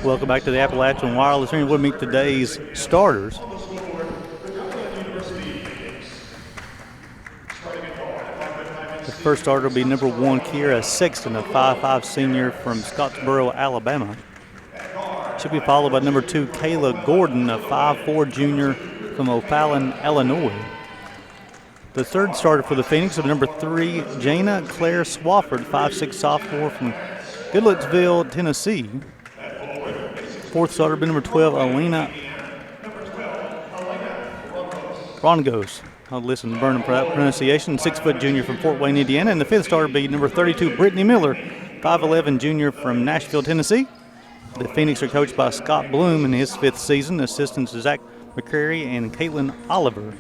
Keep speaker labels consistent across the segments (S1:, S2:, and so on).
S1: Welcome back to the Appalachian Wireless. Here we'll meet today's starters. The first starter will be number 1, Kiera Sexton, a 5'5" senior from Scottsboro, Alabama. She'll be followed by number 2, Kayla Gordon, a 5'4" junior from O'Fallon, Illinois. The third starter for the Phoenix will be number 3, Jana Claire Swafford, 5'6" sophomore from Goodlettsville, Tennessee. Fourth starter will be number 12, Alina Rongos. I'll listen to Burnham for that pronunciation. 6' junior from Fort Wayne, Indiana. And the fifth starter will be number 32, Brittany Miller, 5'11" junior from Nashville, Tennessee. The Phoenix are coached by Scott Bloom in his 5th season. Assistants Zach McCrary and Caitlin Oliver.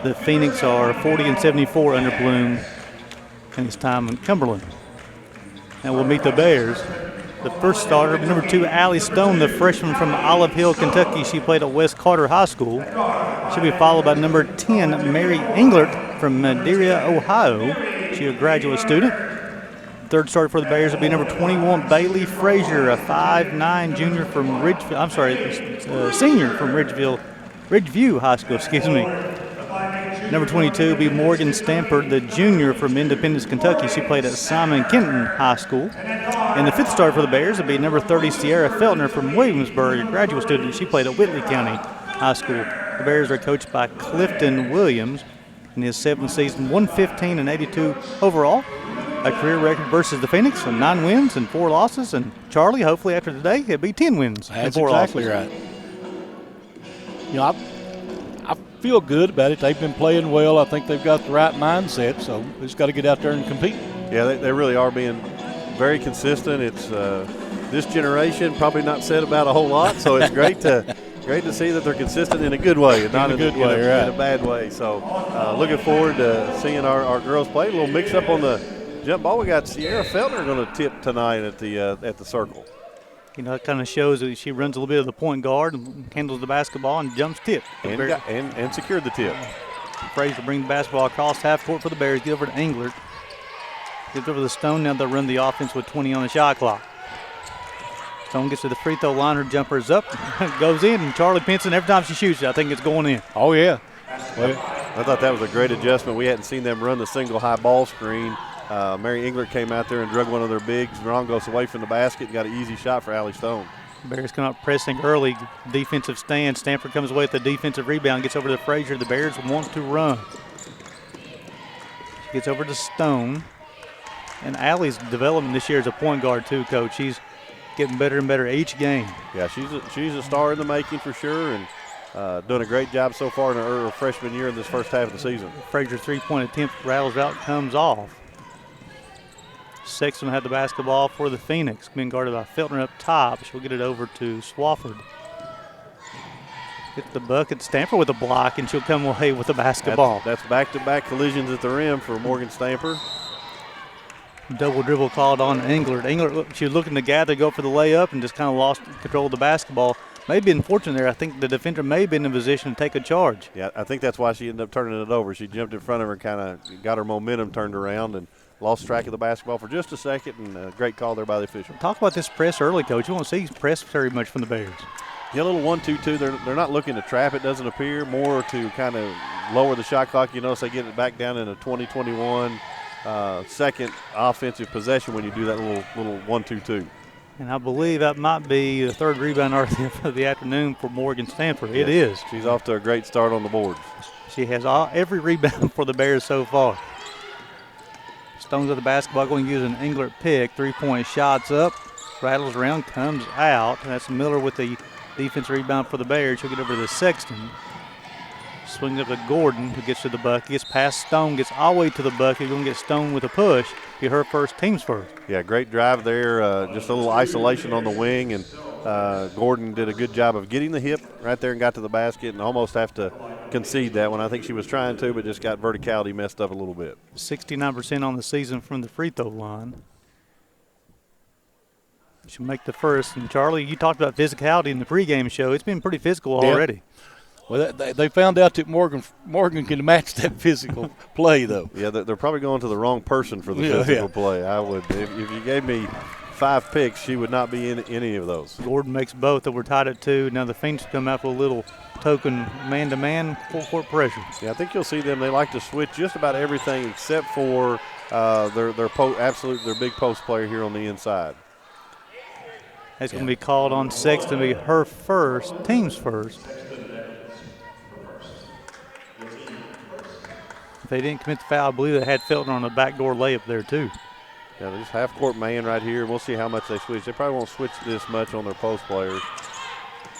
S1: The Phoenix are 40-74 under Bloom in his time in Cumberland. And we'll meet the Bears. The first starter, number 2, Allie Stone, the freshman from Olive Hill, Kentucky. She played at West Carter High School. She'll be followed by number 10, Mary Englert from Madeira, Ohio. She's a graduate student. Third starter for the Bears will be number 21, Bailey Frazier, a 5'9" junior from senior from Ridgeview High School, excuse me. Number 22 will be Morgan Stampert, the junior from Independence, Kentucky. She played at Simon Kenton High School. And the fifth starter for the Bears will be number 30, Sierra Feltner from Williamsburg, a graduate student. She played at Whitley County High School. The Bears are coached by Clifton Williams in his 7th season, 115-82 overall. A career record versus the Phoenix of 9 wins and 4 losses. And Charlie, hopefully after today, it'll be 10 wins and 4
S2: exactly
S1: losses.
S2: Right. You know, I feel good about it. They've been playing well. I think they've got the right mindset, so we just got to get out there and compete.
S3: Yeah, they really are being very consistent. It's this generation probably not said about a whole lot, so it's great to see that they're consistent in a good way, and not in a bad way. So looking forward to seeing our girls play. A little mix up on the jump ball. We got Sierra Feltner going to tip tonight at the circle.
S1: You know, it kind of shows that she runs a little bit of the point guard and handles the basketball and jumps tip.
S3: And secured the tip.
S1: Frazier bring the basketball across half court for the Bears. Get over to Englert. Gets over to Stone. Now they'll run the offense with 20 on the shot clock. Stone gets to the free throw line. Her jumper is up. Goes in. And Charlie Pinson, every time she shoots it, I think it's going in.
S2: Oh, yeah.
S3: Well, I thought that was a great adjustment. We hadn't seen them run the single high ball screen. Mary Englert came out there and drug one of their bigs. Rongos away from the basket and got an easy shot for Allie Stone.
S1: Bears come out pressing early. Defensive stand. Stanford comes away with the defensive rebound. Gets over to Frazier. The Bears want to run. She gets over to Stone. And Allie's development this year as a point guard too, Coach. She's getting better and better each game.
S3: Yeah, she's a star in the making for sure, and doing a great job so far in her freshman year in this first half of the season.
S1: Frazier's three-point attempt rattles out, comes off. Sexton had the basketball for the Phoenix. Being guarded by Feltner up top. She'll get it over to Swafford. Get the bucket. Stamper with a block, and she'll come away with the basketball.
S3: That's back-to-back collisions at the rim for Morgan Stamper.
S1: Double dribble called on Englert. Englert, she was looking to gather, go for the layup, and just kind of lost control of the basketball. May have been fortunate there. I think the defender may have been in a position to take a charge.
S3: Yeah, I think that's why she ended up turning it over. She jumped in front of her, kind of got her momentum turned around, and lost track of the basketball for just a second, and a great call there by the official.
S1: Talk about this press early, Coach. You won't see press very much from the Bears.
S3: Yeah, a little 1-2-2. They're not looking to trap, it doesn't appear, more to kind of lower the shot clock. You notice they get it back down in a 20-21 second offensive possession when you do that little 1-2-2.
S1: And I believe that might be the third rebound of the afternoon for Morgan Stanford. It is.
S3: She's off to a great start on the boards.
S1: She has every rebound for the Bears so far. Stones of the basketball, going to use an Englert pick. 3-point shots up, rattles around, comes out. And that's Miller with the defense rebound for the Bears. She'll get over to Sexton. Swings up to Gordon, who gets to the bucket. Gets past Stone, gets all the way to the bucket. Going to get Stone with a push. Be her first, team's first.
S3: Yeah, great drive there. Just a little isolation on the wing, and Gordon did a good job of getting the hip right there and got to the basket, and almost have to concede that one. I think she was trying to, but just got verticality messed up a little bit.
S1: 69% on the season from the free throw line. She'll make the first. And, Charlie, you talked about physicality in the pregame show. It's been pretty physical already.
S2: Well, they found out that Morgan can match that physical play, though.
S3: Yeah, they're probably going to the wrong person for the physical play. I would, if you gave me 5 picks, she would not be in any of those.
S1: Gordon makes both, and we're tied at 2. Now the Phoenix come out with a little token man-to-man full-court pressure.
S3: Yeah, I think you'll see them. They like to switch just about everything except for their big post player here on the inside.
S1: That's going to be called on Sexton to be her first, team's first. If they didn't commit the foul, I believe they had Felton on a backdoor layup there too.
S3: Yeah, just half-court man right here. We'll see how much they switch. They probably won't switch this much on their post players.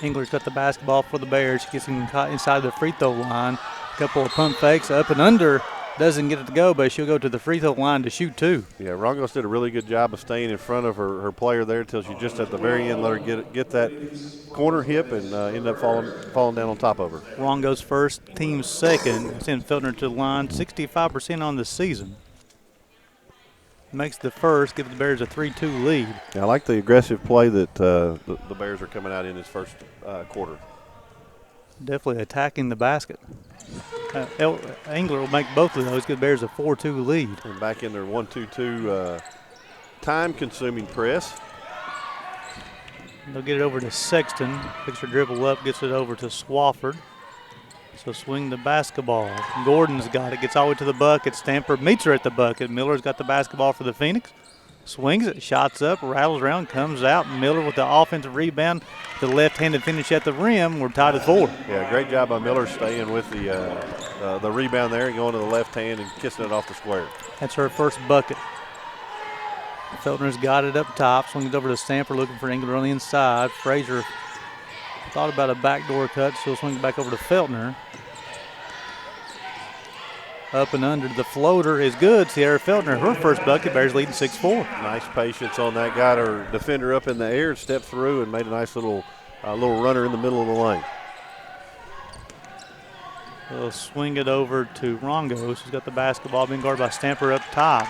S1: Engler's got the basketball for the Bears. She gets him inside the free throw line. A couple of pump fakes, up and under. Doesn't get it to go, but she'll go to the free throw line to shoot 2.
S3: Yeah, Rongos did a really good job of staying in front of her player there until she just at the very end let her get that corner hip and end up falling down on top of her.
S1: Rongos first, team second. Send Feltner to the line, 65% on the season. Makes the first, gives the Bears a 3-2 lead.
S3: Yeah, I like the aggressive play that the Bears are coming out in this first quarter.
S1: Definitely attacking the basket. Engler will make both of those, give the Bears a 4-2 lead.
S3: And back in their 1-2-2 time-consuming press.
S1: They'll get it over to Sexton. Picks her dribble up, gets it over to Swafford. So swing the basketball. Gordon's got it, gets all the way to the bucket. Stamper meets her at the bucket. Miller's got the basketball for the Phoenix. Swings it, shots up, rattles around, comes out. Miller with the offensive rebound. The left-handed finish at the rim. We're tied at 4.
S3: Yeah, great job by Miller staying with the rebound there and going to the left hand and kissing it off the square.
S1: That's her first bucket. Feltner's got it up top, swings over to Stamper looking for Engler on the inside. Frazier thought about a backdoor cut, so he'll swing it back over to Feltner. Up and under, the floater is good. Sierra Feltner, her first bucket, Bears leading 6-4.
S3: Nice patience on that. Got her defender up in the air, stepped through, and made a nice little runner in the middle of the lane.
S1: They'll swing it over to Rongos. He's got the basketball, being guarded by Stamper up top.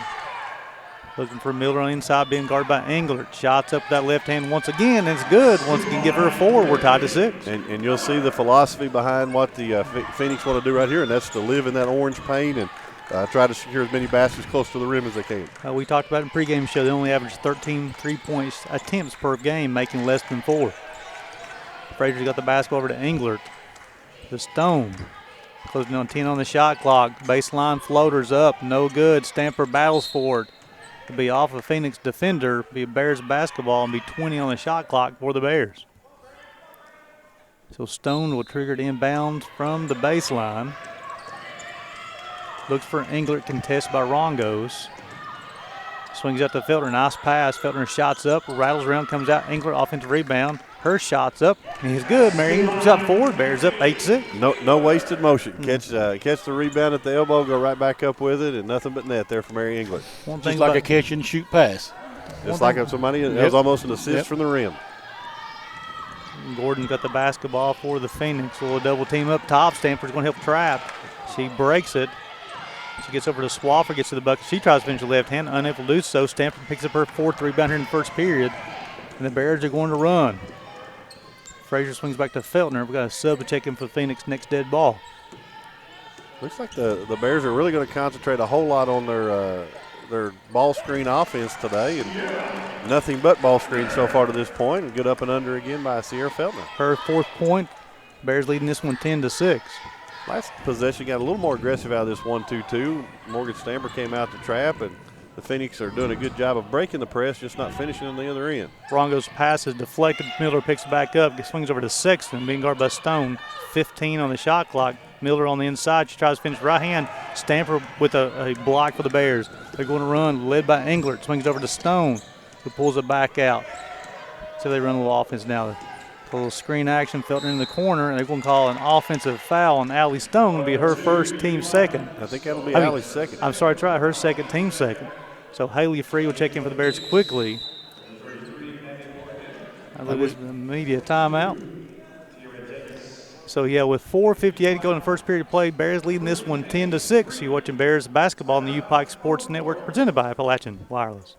S1: Looking for Miller on the inside, being guarded by Englert. Shots up that left hand once again, and it's good. Once again, give her a 4. We're tied to 6.
S3: And you'll see the philosophy behind what the Phoenix want to do right here, and that's to live in that orange paint and try to secure as many baskets close to the rim as they can.
S1: We talked about in pregame show, they only average 13 3-point attempts per game, making less than 4. Frazier's got the basketball over to Englert. The Stone. Closing on 10 on the shot clock. Baseline floaters up, no good. Stamper battles for it. It'll be off a Phoenix defender, be a Bears basketball, and be 20 on the shot clock for the Bears. So Stone will trigger it inbounds from the baseline. Looks for Englert, contested by Rongos. Swings out to Feltner, nice pass. Feltner shots up, rattles around, comes out. Englert offensive rebound. Her shot's up, and he's good. Mary Ingram's up 4. Bears up 8-6.
S3: No wasted motion. Catch the rebound at the elbow, go right back up with it, and nothing but net there for Mary England.
S2: Just like a catch and shoot pass.
S3: Just like somebody that was almost an assist from the rim.
S1: Gordon's got the basketball for the Phoenix. We'll double team up top. Stamper's going to help trap. She breaks it. She gets over to Swaffer, gets to the bucket. She tries to finish the left hand, unable to do so. Stamper picks up her 4th rebound here in the first period, and the Bears are going to run. Frazier swings back to Feltner. We've got a sub to check in for the Phoenix next dead ball.
S3: Looks like the Bears are really going to concentrate a whole lot on their ball screen offense today, and nothing but ball screen so far to this point. And good up and under again by Sierra Feltner.
S1: Her 4th point. Bears leading this one 10-6.
S3: Last possession got a little more aggressive out of this 1-2-2. Morgan Stamper came out to trap, and the Phoenix are doing a good job of breaking the press, just not finishing on the other end.
S1: Rongos pass is deflected. Miller picks it back up, swings over to Sexton, being guarded by Stone. 15 on the shot clock. Miller on the inside. She tries to finish right hand. Stamper with a block for the Bears. They're going to run, led by Englert. Swings over to Stone, who pulls it back out. So they run a little offense now. A little screen action, Feltner in the corner, and they're going to call an offensive foul on Allie Stone. It'll be her first, team second.
S3: I think that'll be Allie's second.
S1: I'm sorry, try her second, team second. So Haley Free will check in for the Bears quickly. I believe this is the media timeout. So, yeah, with 4:58 to go in the first period of play, Bears leading this one 10-6. You're watching Bears basketball on the UPIKE Sports Network, presented by Appalachian Wireless.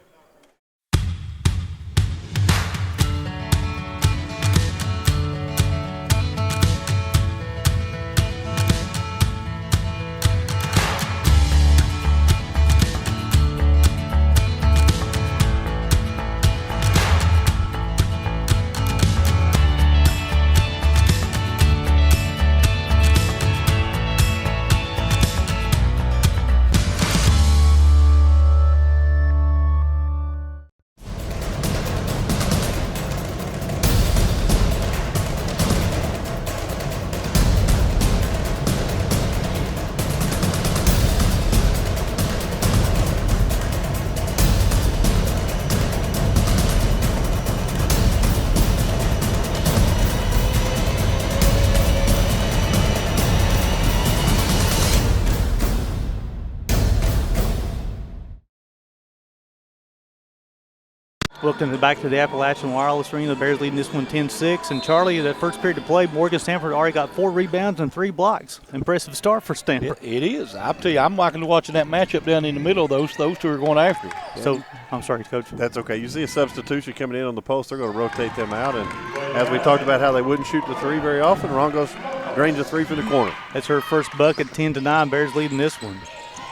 S1: Welcome back to the Appalachian Wireless Arena. The Bears leading this one 10-6. And Charlie, that first period of play, Morgan Stanford already got 4 rebounds and 3 blocks. Impressive start for Stanford.
S2: It is. I'll tell you, I'm liking watching that matchup down in the middle. Those two are going after it.
S1: So, I'm sorry, Coach.
S3: That's okay. You see a substitution coming in on the post, they're going to rotate them out. And as we talked about how they wouldn't shoot the 3 very often, Rongos drains the 3 from the corner.
S1: That's her first bucket, 10-9. Bears leading this one.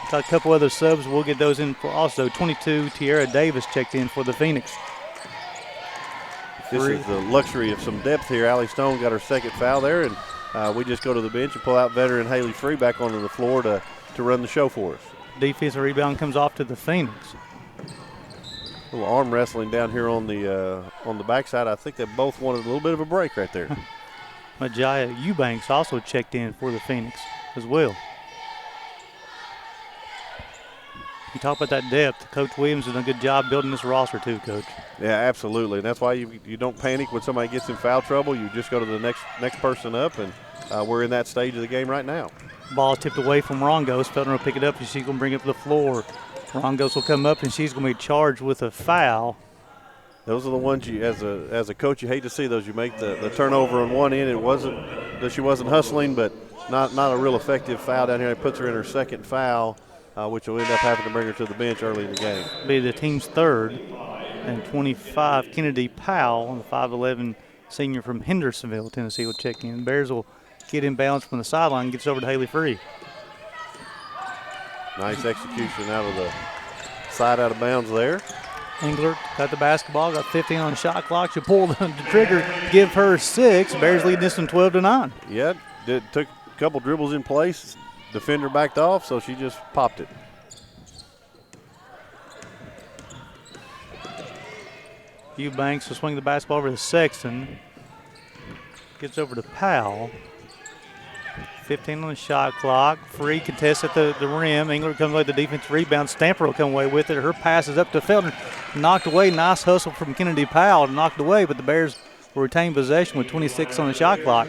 S1: Got a couple other subs. We'll get those in for also. 22, Tiara Davis checked in for the Phoenix.
S3: This is the luxury of some depth here. Allie Stone got her second foul there, and we just go to the bench and pull out veteran Haley Free back onto the floor to run the show for us.
S1: Defensive rebound comes off to the Phoenix.
S3: A little arm wrestling down here on the backside. I think they both wanted a little bit of a break right there.
S1: Majaya Eubanks also checked in for the Phoenix as well. You talk about that depth. Coach Williams has done a good job building this roster too, Coach.
S3: Yeah, absolutely. And that's why you don't panic when somebody gets in foul trouble. You just go to the next person up, and we're in that stage of the game right now. Ball
S1: tipped away from Rongos. Felton will pick it up, and she's going to bring it to the floor. Rongos will come up, and she's going to be charged with a foul.
S3: Those are the ones you, as a coach, you hate to see those. You make the turnover on one end. It wasn't that she wasn't hustling, but not a real effective foul down here. It puts her in her second foul. Which will end up having to bring her to the bench early in the game.
S1: Be the team's third. And 25, Kennedy Powell, the 5'11 senior from Hendersonville, Tennessee, will check in. Bears will get inbounds from the sideline, gets over to Haley Free.
S3: Nice execution out of the side out of bounds there.
S1: Engler got the basketball, got 15 on the shot clock. She pulled the trigger, give her 6. Bears lead this one 12-9.
S3: Yeah, took a couple dribbles in place. Defender backed off, so she just popped it.
S1: Eubanks will swing the basketball over to Sexton. Gets over to Powell. 15 on the shot clock. Free contest at the rim. Engler comes away with the defensive rebound. Stamper will come away with it. Her pass is up to Felton. Knocked away. Nice hustle from Kennedy Powell. Knocked away, but the Bears will retain possession with 26 on the shot clock.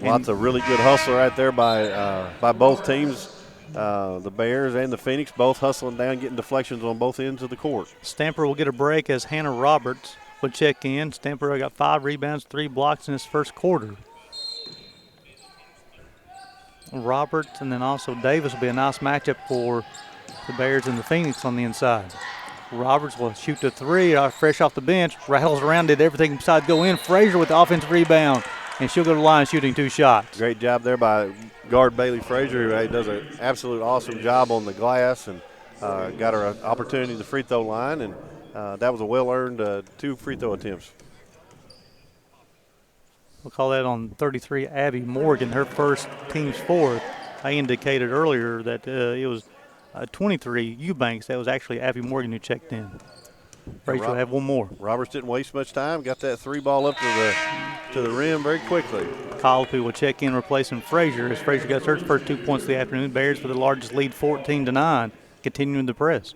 S3: Lots of really good hustle right there by both teams. The Bears and the Phoenix both hustling down, getting deflections on both ends of the court.
S1: Stamper will get a break as Hannah Roberts will check in. Stamper got 5 rebounds, 3 blocks in his first quarter. Roberts and then also Davis will be a nice matchup for the Bears and the Phoenix on the inside. Roberts will shoot the 3 fresh off the bench, rattles around, did everything besides go in. Frazier with the offensive rebound. And she'll go to the line shooting 2 shots.
S3: Great job there by guard Bailey Frazier, who does an absolute awesome job on the glass and got her an opportunity at the free throw line. And that was a well-earned 2 free throw attempts.
S1: We'll call that on 33, Abby Morgan, her first, team's 4th. I indicated earlier that it was 23, Eubanks. That was actually Abby Morgan who checked in. Frazier will have one more.
S3: Roberts didn't waste much time. Got that 3 ball up to the rim very quickly.
S1: Colopy will check in, replacing Frazier as Frazier got her first 2 points of the afternoon. Bears with the largest lead, 14-9, continuing the press.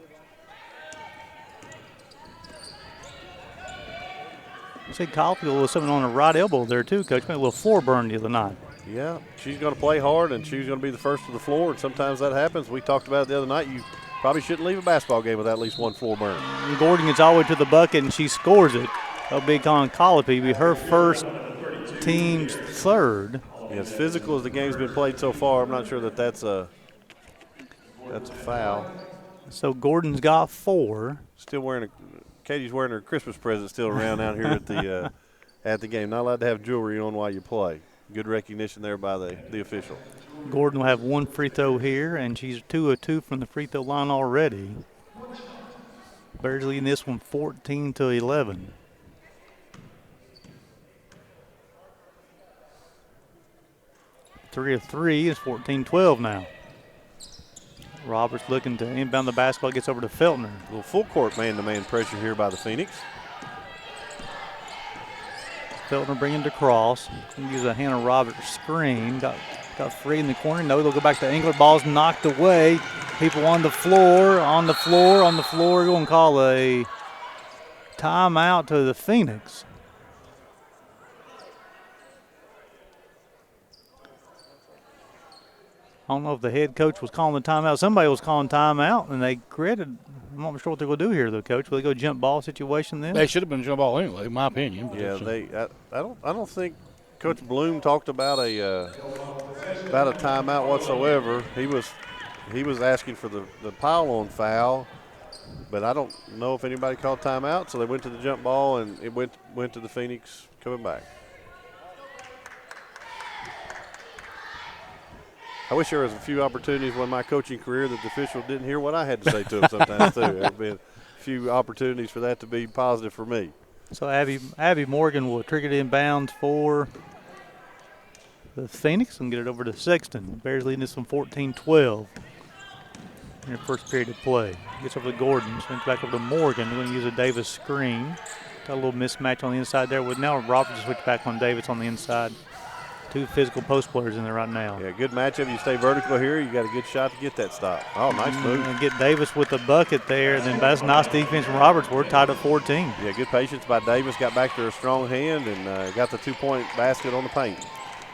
S1: I see Colopy with something on her right elbow there too, Coach. Made a little floor burn the other night.
S3: Yeah, she's going to play hard, and she's going to be the first to the floor, and sometimes that happens. We talked about it the other night. You probably shouldn't leave a basketball game without at least 1 floor burn.
S1: And Gordon gets all the way to the bucket, and she scores it. That'll be on Colopy, be her first, team's 3rd.
S3: As physical as the game's been played so far, I'm not sure that's a foul.
S1: So Gordon's got 4.
S3: Still Katie's wearing her Christmas present still around out here at the game. Not allowed to have jewelry on while you play. Good recognition there by the official.
S1: Gordon will have 1 free throw here, and she's 2 of 2 from the free throw line already. Bears leading this one 14-11. Three of 3 is 14-12 now. Roberts looking to inbound the basketball, gets over to Feltner.
S3: A little full court man-to-man pressure here by the Phoenix.
S1: Feltner bringing to cross. Use a Hannah Roberts screen. Got free in the corner. No, they'll go back to Engler. Ball's knocked away. People on the floor. Going to call a timeout to the Phoenix. I don't know if the head coach was calling the timeout. Somebody was calling timeout, and they created – I'm not sure what they're going to do here, though, Coach. Will they go jump ball situation then?
S2: They should have been jump ball anyway, in my opinion.
S3: Yeah, I don't think Coach Bloom talked about a timeout whatsoever. He was asking for the pile-on foul, but I don't know if anybody called timeout, so they went to the jump ball, and it went to the Phoenix coming back. I wish there was a few opportunities in my coaching career that the official didn't hear what I had to say to him sometimes too. There have been a few opportunities for that to be positive for me.
S1: So Abby Morgan will trigger the inbounds for the Phoenix and get it over to Sexton. Bears leading this one 14-12 in their first period of play. Gets over to Gordon, swings back over to Morgan. We're going to use a Davis screen. Got a little mismatch on the inside there. With now Roberts switch back on Davis on the inside. Two physical post players in there right now.
S3: Yeah, good matchup. You stay vertical here, you got a good shot to get that stop. Oh, nice move.
S1: And get Davis with the bucket there. And then that's nice defense from Roberts. We're tied at 14.
S3: Yeah, good patience by Davis. Got back to a strong hand and got the 2-point basket on the paint.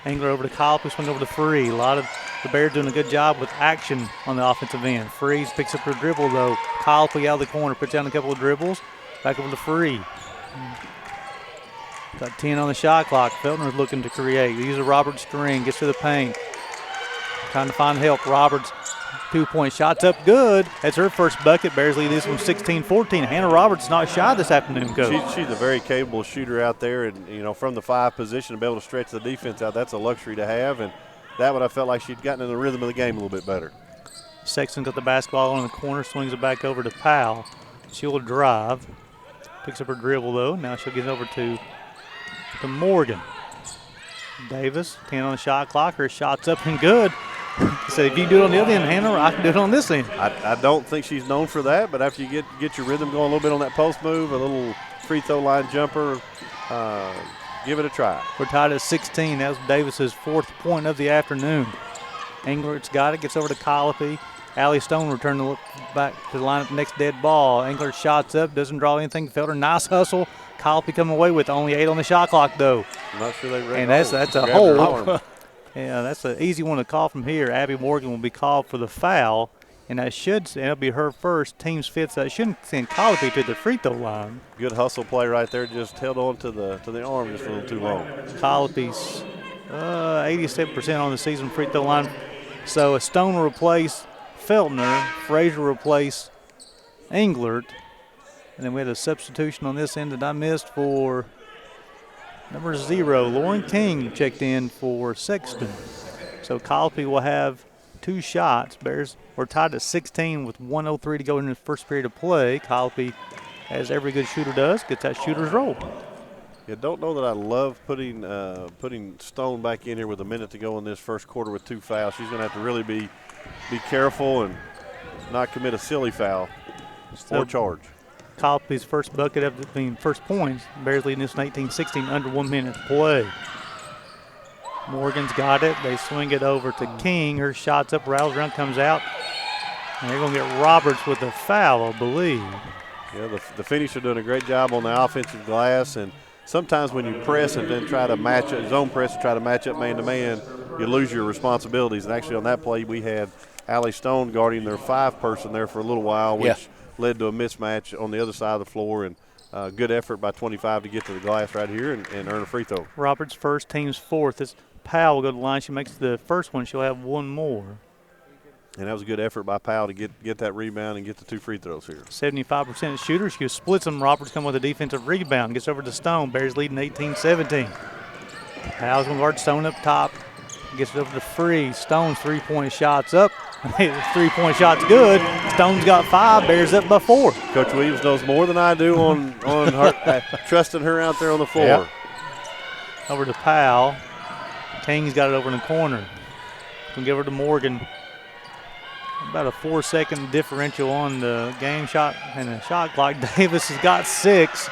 S1: Angler over to Kyle, swing over to Free. A lot of the Bears doing a good job with action on the offensive end. Freeze picks up her dribble, though. Kyle out of the corner, puts down a couple of dribbles. Back over to Free. Got 10 on the shot clock. Feltner's looking to create. They use a Roberts screen, gets to the paint. Trying to find help. Roberts, 2-point shot's up good. That's her first bucket. Bears lead this one 16-14. Hannah Roberts not shy this afternoon, Coach.
S3: She's a very capable shooter out there, and from the 5 position to be able to stretch the defense out, that's a luxury to have. And that one I felt like she'd gotten in the rhythm of the game a little bit better.
S1: Sexton got the basketball on the corner, swings it back over to Powell. She'll drive. Picks up her dribble, though. Now she'll get over to Morgan. Davis, 10 on the shot clock. Her shot's up and good. So if you do it on the other end, Hannah, I can do it on this end.
S3: I don't think she's known for that, but after you get your rhythm going a little bit on that post move, a little free throw line jumper, give it a try.
S1: We're tied at 16. That was Davis's 4th point of the afternoon. Englert's got it, gets over to Colopy. Allie Stone returned to look back to the lineup next dead ball. Englert shots up, doesn't draw anything. Felder, nice hustle. Colopy coming away with only 8 on the shot clock, though.
S3: I'm not sure they read.
S1: And that's a hold. Yeah, that's an easy one to call from here. Abby Morgan will be called for the foul, and it'll be her first, team's 5th. So that shouldn't send Colopy to the free throw line.
S3: Good hustle play right there. Just held on to the arm just a little too long.
S1: Colopy's 87% on the season free throw line. So a Stone will replace Feltner, Frazier replace Englert, and then we had a substitution on this end that I missed for number 0. Lauren King checked in for Sexton. So Colopy will have 2 shots. Bears were tied at 16 with 1:03 to go in the first period of play. Colopy, as every good shooter does, gets that shooter's roll.
S3: Yeah, don't know that I love putting Stone back in here with a minute to go in this first quarter with 2 fouls. She's going to have to really be careful and not commit a silly foul or charge.
S1: Colopy's first bucket of first points. Bears leading this 19-16 under 1 minute to play. Morgan's got it. They swing it over to King. Her shot's up, rattles around, comes out. And they're going to get Roberts with a foul, I believe.
S3: Yeah, the Phoenix are doing a great job on the offensive glass, and sometimes when you press and then try to match up, zone press and try to match up man-to-man, you lose your responsibilities. And actually on that play we had Allie Stone guarding their 5 person there for a little while, which led to a mismatch on the other side of the floor. And good effort by 25 to get to the glass right here and earn a free throw.
S1: Roberts first, team's 4th. This Powell will go to the line. She makes the first one. She'll have 1 more.
S3: And that was a good effort by Powell to get that rebound and get the 2 free throws here.
S1: 75% shooter. She splits them. Roberts come with a defensive rebound. Gets over to Stone. Bears leading 18-17. Powell's going to guard Stone up top. Gets it over to Free. Stone's 3-point shot's up. 3-point shot's good. Stone's got 5. Bears up by 4.
S3: Coach Williams knows more than I do on her, trusting her out there on the floor.
S1: Yep. Over to Powell. King's got it over in the corner. Can give her to Morgan. About a 4-second differential on the game shot and the shot clock. Davis has got 6.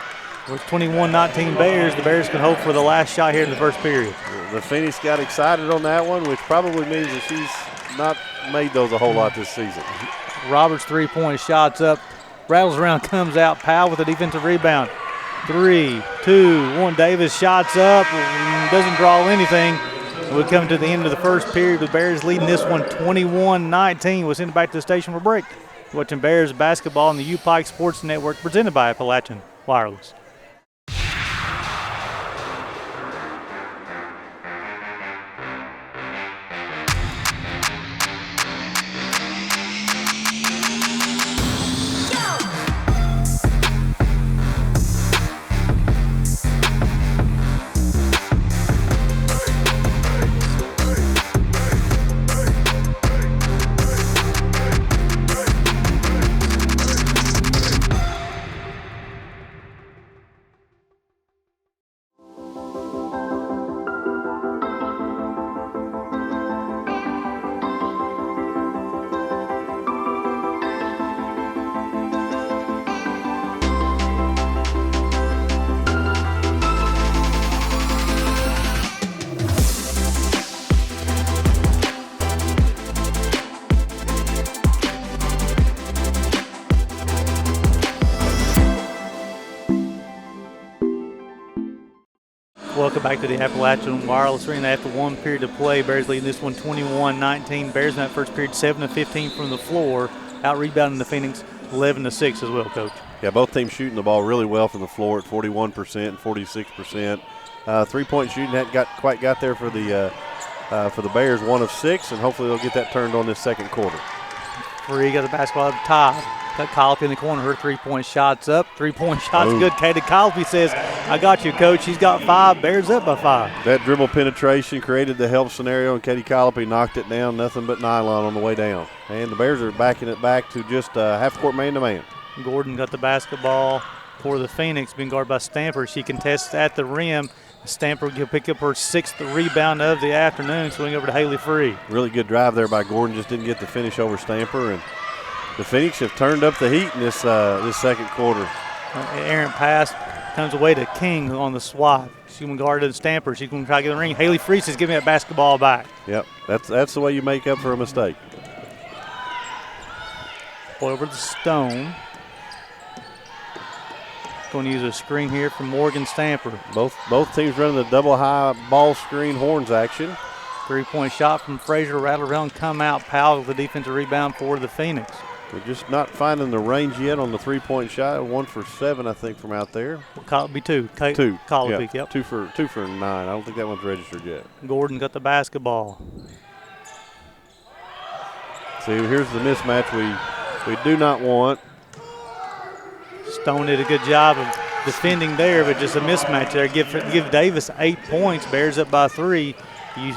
S1: With 21-19 Bears, the Bears can hope for the last shot here in the first period.
S3: The Phoenix got excited on that one, which probably means that she's not made those a whole lot this season.
S1: Roberts' 3-point shot's up. Rattles around, comes out. Powell with a defensive rebound. 3, 2, 1. Davis shots up. Doesn't draw anything. We're coming to the end of the first period with Bears leading this one 21-19. We'll send it back to the station for break. Watching Bears basketball on the UPIKE Sports Network, presented by Appalachian Wireless. Welcome back to the Appalachian Wireless Arena. After one period of play, Bears leading this one 21-19. Bears in that first period 7-15 from the floor, out rebounding the Phoenix 11-6 as well, Coach.
S3: Yeah, both teams shooting the ball really well from the floor at 41% and 46%. 3-point shooting hadn't quite got there for the Bears, 1 of 6, and hopefully they'll get that turned on this second quarter.
S1: Free got the basketball at the top. Got Colopy in the corner. Her 3-point shot's up. 3-point shot's good. Katie Colopy says, I got you, Coach. She's got 5. Bears up by 5.
S3: That dribble penetration created the help scenario, and Katie Colopy knocked it down. Nothing but nylon on the way down. And the Bears are backing it back to just half-court man-to-man.
S1: Gordon got the basketball for the Phoenix, being guarded by Stamper. She contests at the rim. Stamper will pick up her 6th rebound of the afternoon, swing over to Haley Free.
S3: Really good drive there by Gordon. Just didn't get the finish over Stamper. And the Phoenix have turned up the heat in this second quarter.
S1: Errant pass comes away to King on the swat. She's going to guard the Stamper. She's going to try to get the ring. Haley Free says, give me that basketball back.
S3: Yep, that's the way you make up for a mistake.
S1: Over the Stone. Going to use a screen here from Morgan Stamper.
S3: Both teams running the double high ball screen horns action.
S1: 3-point shot from Frazier, rattle around, come out. Powell with the defensive rebound for the Phoenix.
S3: We're just not finding the range yet on the 3-point shot. 1 for 7, I think, from out there.
S1: Colopy 2.
S3: 2.
S1: Colopy, yep.
S3: 2 for 9. I don't think that one's registered yet.
S1: Gordon got the basketball.
S3: See, here's the mismatch we do not want.
S1: Stone did a good job of defending there, but just a mismatch there. Give Davis 8 points. Bears up by 3. You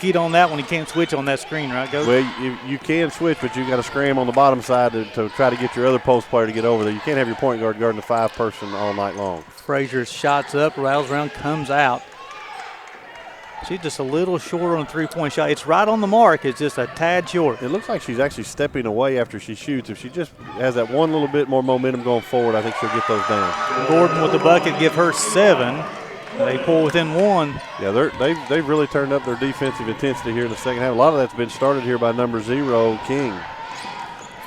S1: get on that one. You can't switch on that screen, right, Coach?
S3: Well, you can switch, but you got to scram on the bottom side to try to get your other post player to get over there. You can't have your point guard guarding the 5-person all night long.
S1: Frazier's shots up, rattles around, comes out. She's just a little short on the 3-point shot. It's right on the mark. It's just a tad short.
S3: It looks like she's actually stepping away after she shoots. If she just has that one little bit more momentum going forward, I think she'll get those down.
S1: Gordon with the bucket, give her 7. They pull within 1.
S3: Yeah, they've really turned up their defensive intensity here in the second half. A lot of that's been started here by number 0, King.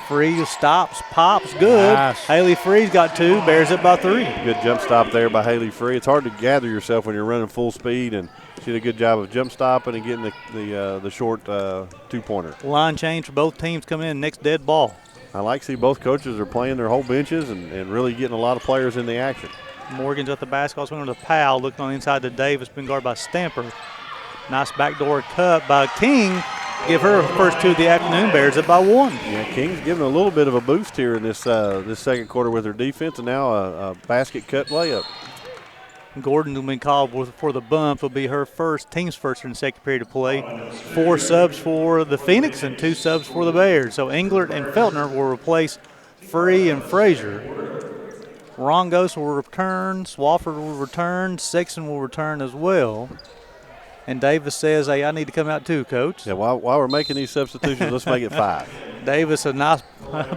S1: Free stops, pops, good.
S2: Nice.
S1: Haley Free's got 2, Bears up by 3.
S3: Good jump stop there by Haley Free. It's hard to gather yourself when you're running full speed, and she did a good job of jump stopping and getting the short 2-pointer.
S1: Line change for both teams coming in, next dead ball.
S3: I like to see both coaches are playing their whole benches and really getting a lot of players in the action.
S1: Morgan's at the basketball, swinging to Powell, looking on the inside to Davis, been guarded by Stamper. Nice backdoor cut by King. Give her first 2 of the afternoon. Bears up by 1.
S3: Yeah, King's giving a little bit of a boost here in this second quarter with her defense, and now a basket cut layup.
S1: Gordon, who been called for the bump, will be her team's first in the second period of play. 4 subs for the Phoenix and 2 subs for the Bears. So Englert and Feltner will replace Free and Frazier. Rongos will return, Swafford will return, Sexton will return as well. And Davis says, hey, I need to come out too, Coach.
S3: Yeah, while we're making these substitutions, let's make it 5.
S1: Davis, a nice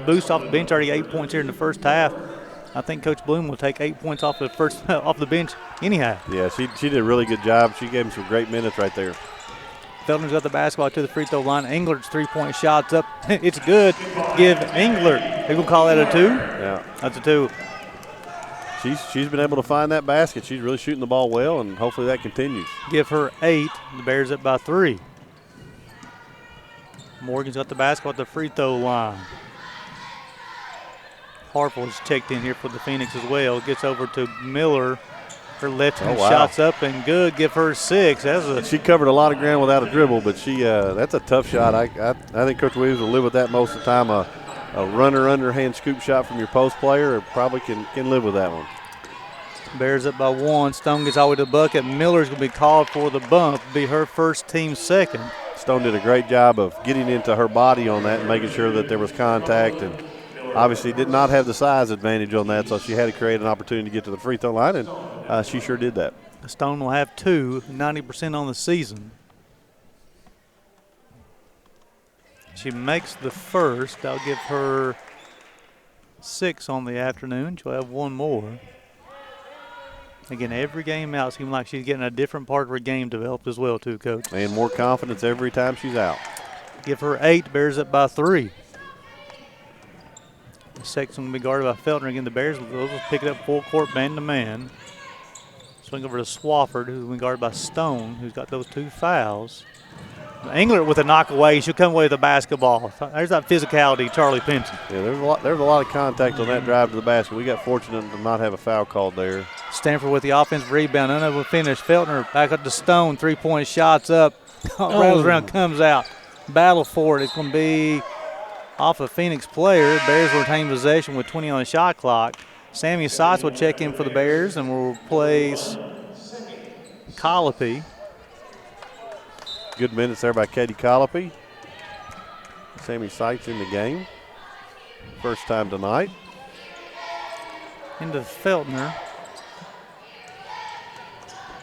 S1: boost off the bench, already 8 points here in the first half. I think Coach Bloom will take 8 points off the bench anyhow.
S3: Yeah, she did a really good job. She gave him some great minutes right there.
S1: Felton's got the basketball to the free throw line. Englert's 3-point shot's up. It's good. Give Englert. They will call that a 2?
S3: Yeah.
S1: That's a 2.
S3: she's been able to find that basket. She's really shooting the ball well, and hopefully that continues.
S1: Give her 8. The Bears up by 3. Morgan's got the basketball at the free throw line. Harple's checked in here for the Phoenix as well. Gets over to Miller. Her left-hand shot's up and good. Give her 6.
S3: She covered a lot of ground without a dribble, but that's a tough shot. I think Coach Williams will live with that most of the time. A runner underhand scoop shot from your post player probably can live with that one.
S1: Bears up by 1. Stone gets all the way to the bucket. Miller's going to be called for the bump. Be her first, team second.
S3: Stone did a great job of getting into her body on that and making sure that there was contact, and obviously did not have the size advantage on that, so she had to create an opportunity to get to the free throw line, and she sure did that.
S1: Stone will have 2, 90% on the season. She makes the first. I'll give her 6 on the afternoon. She'll have 1 more. Again, every game out seems like she's getting a different part of her game developed as well, too, Coach.
S3: And more confidence every time she's out.
S1: Give her 8. Bears up by 3. The second one will be guarded by Feltner. Again, the Bears will pick it up full court, man-to-man. Swing over to Swafford, who's been guarded by Stone, who's got those 2 fouls. Englert with a knockaway. She'll come away with the basketball. There's that physicality, Charlie Penson.
S3: Yeah, there's a lot of contact on that drive to the basket. We got fortunate to not have a foul called there.
S1: Stanford with the offensive rebound, unable to finish. Feltner back up to Stone, 3-point shots up. Rattles around, comes out. Battle for it. It's going to be off a Phoenix player. Bears will retain possession with 20 on the shot clock. Sammy Sotz will check in for the Bears and will replace Colopy.
S3: Good minutes there by Katie Colopy. Sammy Sykes in the game. First time tonight.
S1: Into Feltner.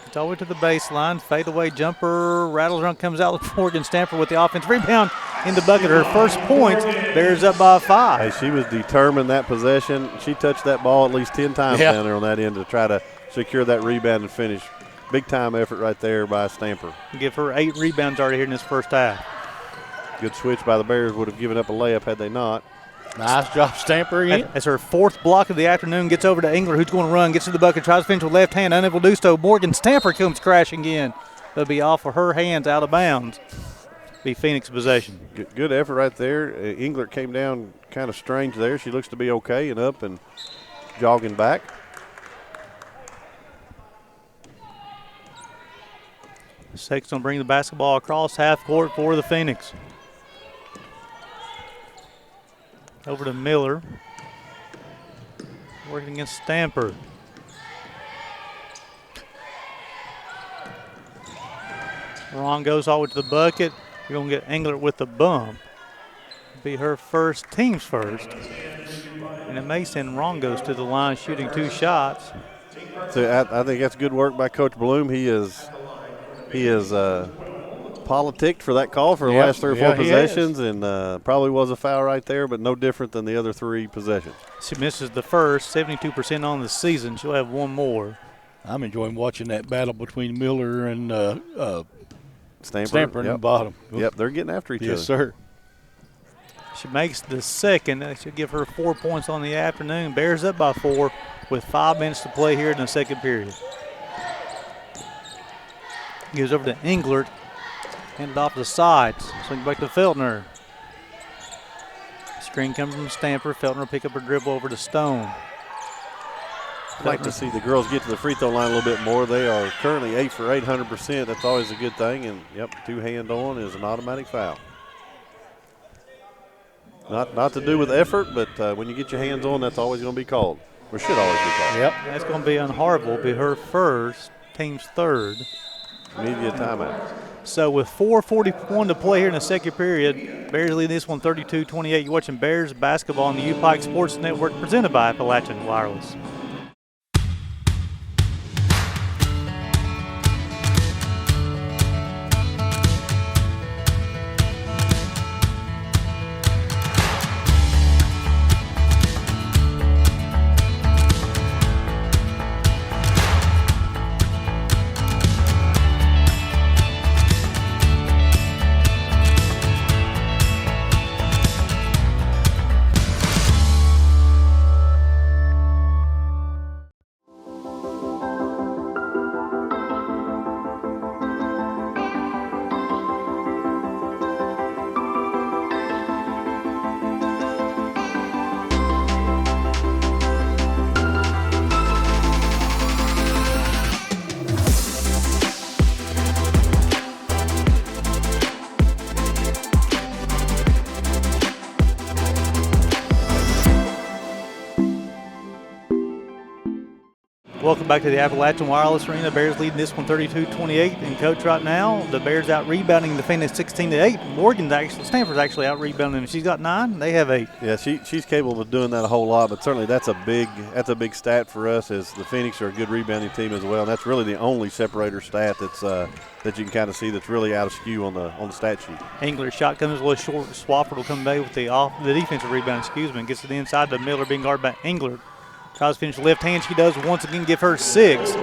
S1: It's all the way to the baseline. Fadeaway jumper. Rattles around, comes out with Morgan Stanford with the offense. Rebound in the bucket. Her first point. Bears up by 5.
S3: Hey, she was determined that possession. She touched that ball at least 10 times down there on that end to try to secure that rebound and finish. Big time effort right there by Stamper.
S1: Give her 8 rebounds already here in this first half.
S3: Good switch by the Bears. Would have given up a layup had they not.
S2: Nice job, Stamper.
S1: That's her 4th block of the afternoon. Gets over to Engler, who's going to run. Gets to the bucket, tries to finish with left hand. Unable to do so. Morgan Stamper comes crashing in. It'll be off of her hands, out of bounds. Be Phoenix possession.
S3: Good effort right there. Engler came down kind of strange there. She looks to be okay and up and jogging back.
S1: Sexton will bring the basketball across half court for the Phoenix. Over to Miller. Working against Stamper. Ron goes all the way to the bucket. You're going to get Engler with the bump. Be her first, team's first. And it may send Rongos to the line shooting 2 shots.
S3: So I think that's good work by Coach Bloom. He is politicked for that call for the last 3 or 4 possessions, and probably was a foul right there, but no different than the other 3 possessions.
S1: She misses the first, 72% on the season. She'll have 1 more.
S2: I'm enjoying watching that battle between Miller and
S3: Stamper
S2: in the bottom.
S3: Yep, they're getting after each other.
S2: Yes, sir.
S1: She makes the second. That should give her 4 points on the afternoon. Bears up by 4 with 5 minutes to play here in the second period. Gives over to Englert. Handed off the sides. Swing back to Feltner. Screen comes from Stamper. Feltner will pick up her dribble over to Stone.
S3: I'd like to see the girls get to the free throw line a little bit more. They are currently 8 for 8, 100%. That's always a good thing. And, yep, 2-hand on is an automatic foul. Not to do with effort, but when you get your hands on, that's always going to be called. Or should always be called.
S1: Yep, that's going to be on Harville. Be her first, team's 3rd.
S3: Immediate timeout.
S1: So with 4:41 to play here in the second period, Bears lead this one 32-28. You're watching Bears basketball on the UPIKE Sports Network presented by Appalachian Wireless. Welcome back to the Appalachian Wireless Arena. Bears leading this one 32-28. And coach, right now, the Bears out rebounding the Phoenix 16-8. Stanford's actually out rebounding. She's got 9. They have 8.
S3: Yeah, she's capable of doing that a whole lot, but certainly that's a big stat for us, as the Phoenix are a good rebounding team as well. And that's really the only separator stat that's that you can kind of see that's really out of skew on the stat sheet.
S1: Engler's shot comes a little short. Swafford will come back with the defensive rebound, and gets it inside to Miller, being guarded by Engler. Tries to finish left hand. She does once again, give her 6.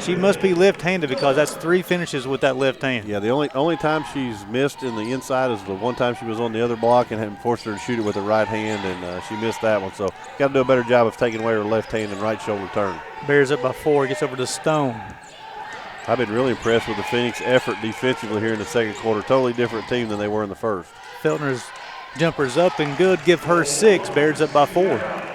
S1: She must be left-handed because that's 3 finishes with that left hand.
S3: Yeah, the only time she's missed in the inside is the one time she was on the other block and had forced her to shoot it with her right hand, and she missed that one. So got to do a better job of taking away her left hand and right shoulder turn.
S1: Bears up by 4. Gets over to Stone.
S3: I've been really impressed with the Phoenix effort defensively here in the second quarter. Totally different team than they were in the first.
S1: Feltner's jumper's up and good. Give her 6. Bears up by 4.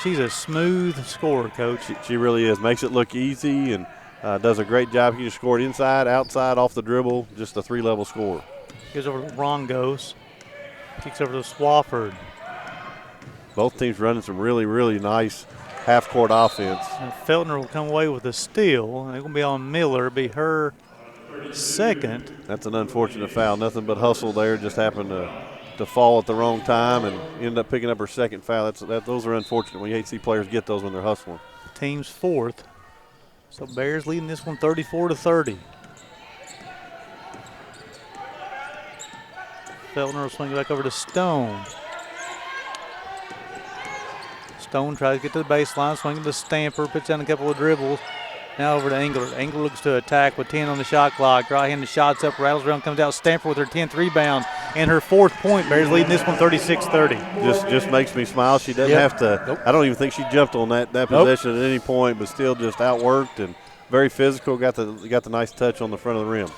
S1: She's a smooth scorer, Coach.
S3: She really is. Makes it look easy and does a great job. She can score it inside, outside, off the dribble. Just a 3-level score.
S1: Goes over to Rongos. Kicks over to Swafford.
S3: Both teams running some really, really nice half-court offense.
S1: And Feltner will come away with a steal. They're going to be on Miller. It'll be her 2nd.
S3: That's an unfortunate foul. Nothing but hustle there. Just happened to fall at the wrong time and end up picking up her 2nd foul. Those are unfortunate. We hate to see players get those when they're hustling.
S1: Team's 4th. So Bears leading this one 34-30. Feltner will swing it back over to Stone. Stone tries to get to the baseline, swinging to Stamper, puts down a couple of dribbles. Now over to Engler. Engler looks to attack with 10 on the shot clock. Right-handed shots up, rattles around, comes out. Stamper with her 10th rebound and her 4th point. Bears leading this one 36-30.
S3: Just makes me smile. She doesn't have to. Nope. I don't even think she jumped on that possession at any point, but still just outworked and very physical. Got the nice touch on the front of the rim.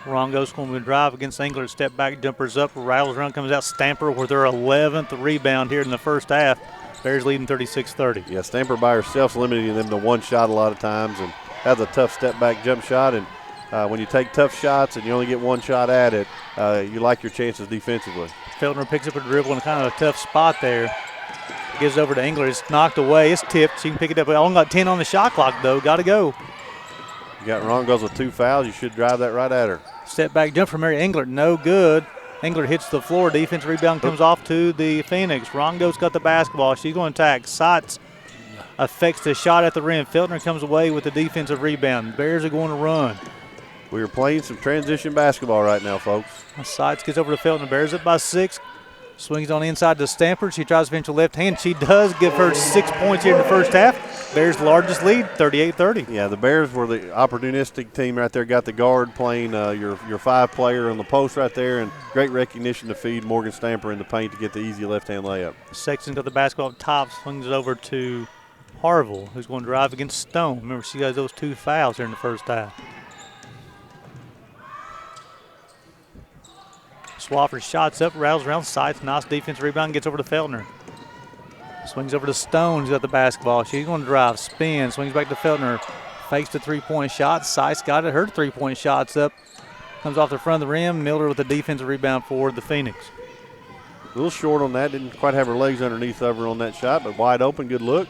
S1: Rongo's going to drive against Engler. Step back, jumpers up, rattles around, comes out. Stamper with her 11th rebound here in the first half. Bears leading 36-30.
S3: Yeah, Stamper by herself limiting them to one shot a lot of times and has a tough step-back jump shot. And when you take tough shots and you only get one shot at it, you like your chances defensively.
S1: Feltner picks up a dribble in kind of a tough spot there. Gives over to Engler. It's knocked away. It's tipped. She can pick it up. Only got 10 on the shot clock, though. Got to go.
S3: You got Rongos with 2 fouls. You should drive that right at her.
S1: Step back jump from Mary Engler. No good. Engler hits the floor. Defensive rebound comes off to the Phoenix. Rongo's got the basketball. She's going to attack. Sights affects the shot at the rim. Feltner comes away with the defensive rebound. Bears are going to run.
S3: We are playing some transition basketball right now, folks.
S1: Sights gets over to Feltner. Bears up by 6. Swings on the inside to Stamper. She tries to finish the left hand. She does give her 6 points here in the first half. Bears' largest lead, 38-30.
S3: Yeah, the Bears were the opportunistic team right there. Got the guard playing your 5-player on the post right there, and great recognition to feed Morgan Stamper in the paint to get the easy left-hand layup.
S1: Sexton got the basketball up top, swings it over to Harville, who's going to drive against Stone. Remember, she has those 2 fouls here in the first half. Swafford shots up, rattles around, sights, nice defensive rebound, gets over to Feltner. Swings over to Stone, who's got the basketball. She's going to drive, spin, swings back to Feltner. Fakes the 3-point shot. Sights got it. Her 3-point shot's up. Comes off the front of the rim. Miller with the defensive rebound for the Phoenix.
S3: A little short on that. Didn't quite have her legs underneath of her on that shot, but wide open. Good look.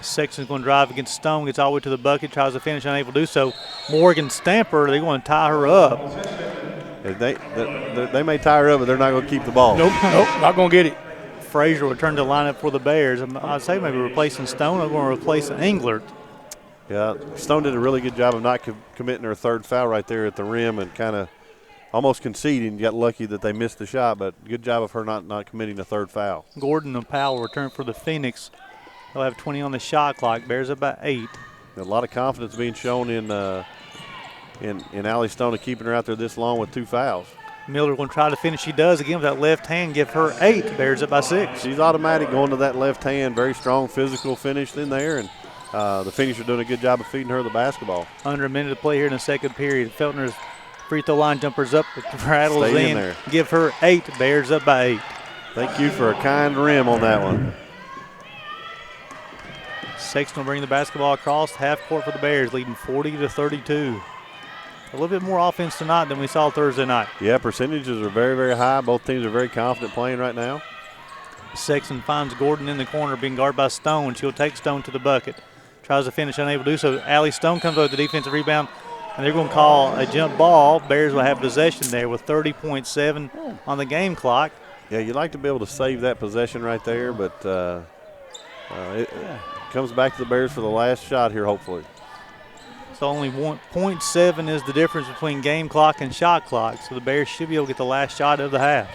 S1: Sexton's going to drive against Stone. Gets all the way to the bucket. Tries to finish, unable to do so. Morgan Stamper, they're going to tie her up.
S3: They may tie her up, but they're not going to keep the ball.
S2: Nope, not going to get it.
S1: Frazier would turn the lineup for the Bears. I'd say maybe replacing Stone. I'm going to replace Engler.
S3: Yeah, Stone did a really good job of not committing her 3rd foul right there at the rim and kind of almost conceding. Got lucky that they missed the shot, but good job of her not committing a 3rd foul.
S1: Gordon and Powell return for the Phoenix. They'll have 20 on the shot clock. Bears up by 8.
S3: A lot of confidence being shown in Allie Stone of keeping her out there this long with 2 fouls.
S1: Miller going to try to finish. She does again with that left hand. Give her 8. Bears up by 6.
S3: She's automatic going to that left hand. Very strong physical finish in there, and the Phoenix are doing a good job of feeding her the basketball.
S1: Under a minute to play here in the second period. Feltner's free throw line jumpers up. Rattles
S3: Stay in there.
S1: Give her 8. Bears up by 8.
S3: Thank you for a kind rim on that one.
S1: Sexton will bring the basketball across half court for the Bears, leading 40-32. A little bit more offense tonight than we saw Thursday night.
S3: Yeah, percentages are very, very high. Both teams are very confident playing right now.
S1: Sexton finds Gordon in the corner, being guarded by Stone. She'll take Stone to the bucket. Tries to finish, unable to do so. Allie Stone comes over with the defensive rebound, and they're going to call a jump ball. Bears will have possession there with 30.7 on the game clock.
S3: Yeah, you'd like to be able to save that possession right there, but it comes back to the Bears for the last shot here, hopefully.
S1: So only 0.7 is the difference between game clock and shot clock, so the Bears should be able to get the last shot of the half.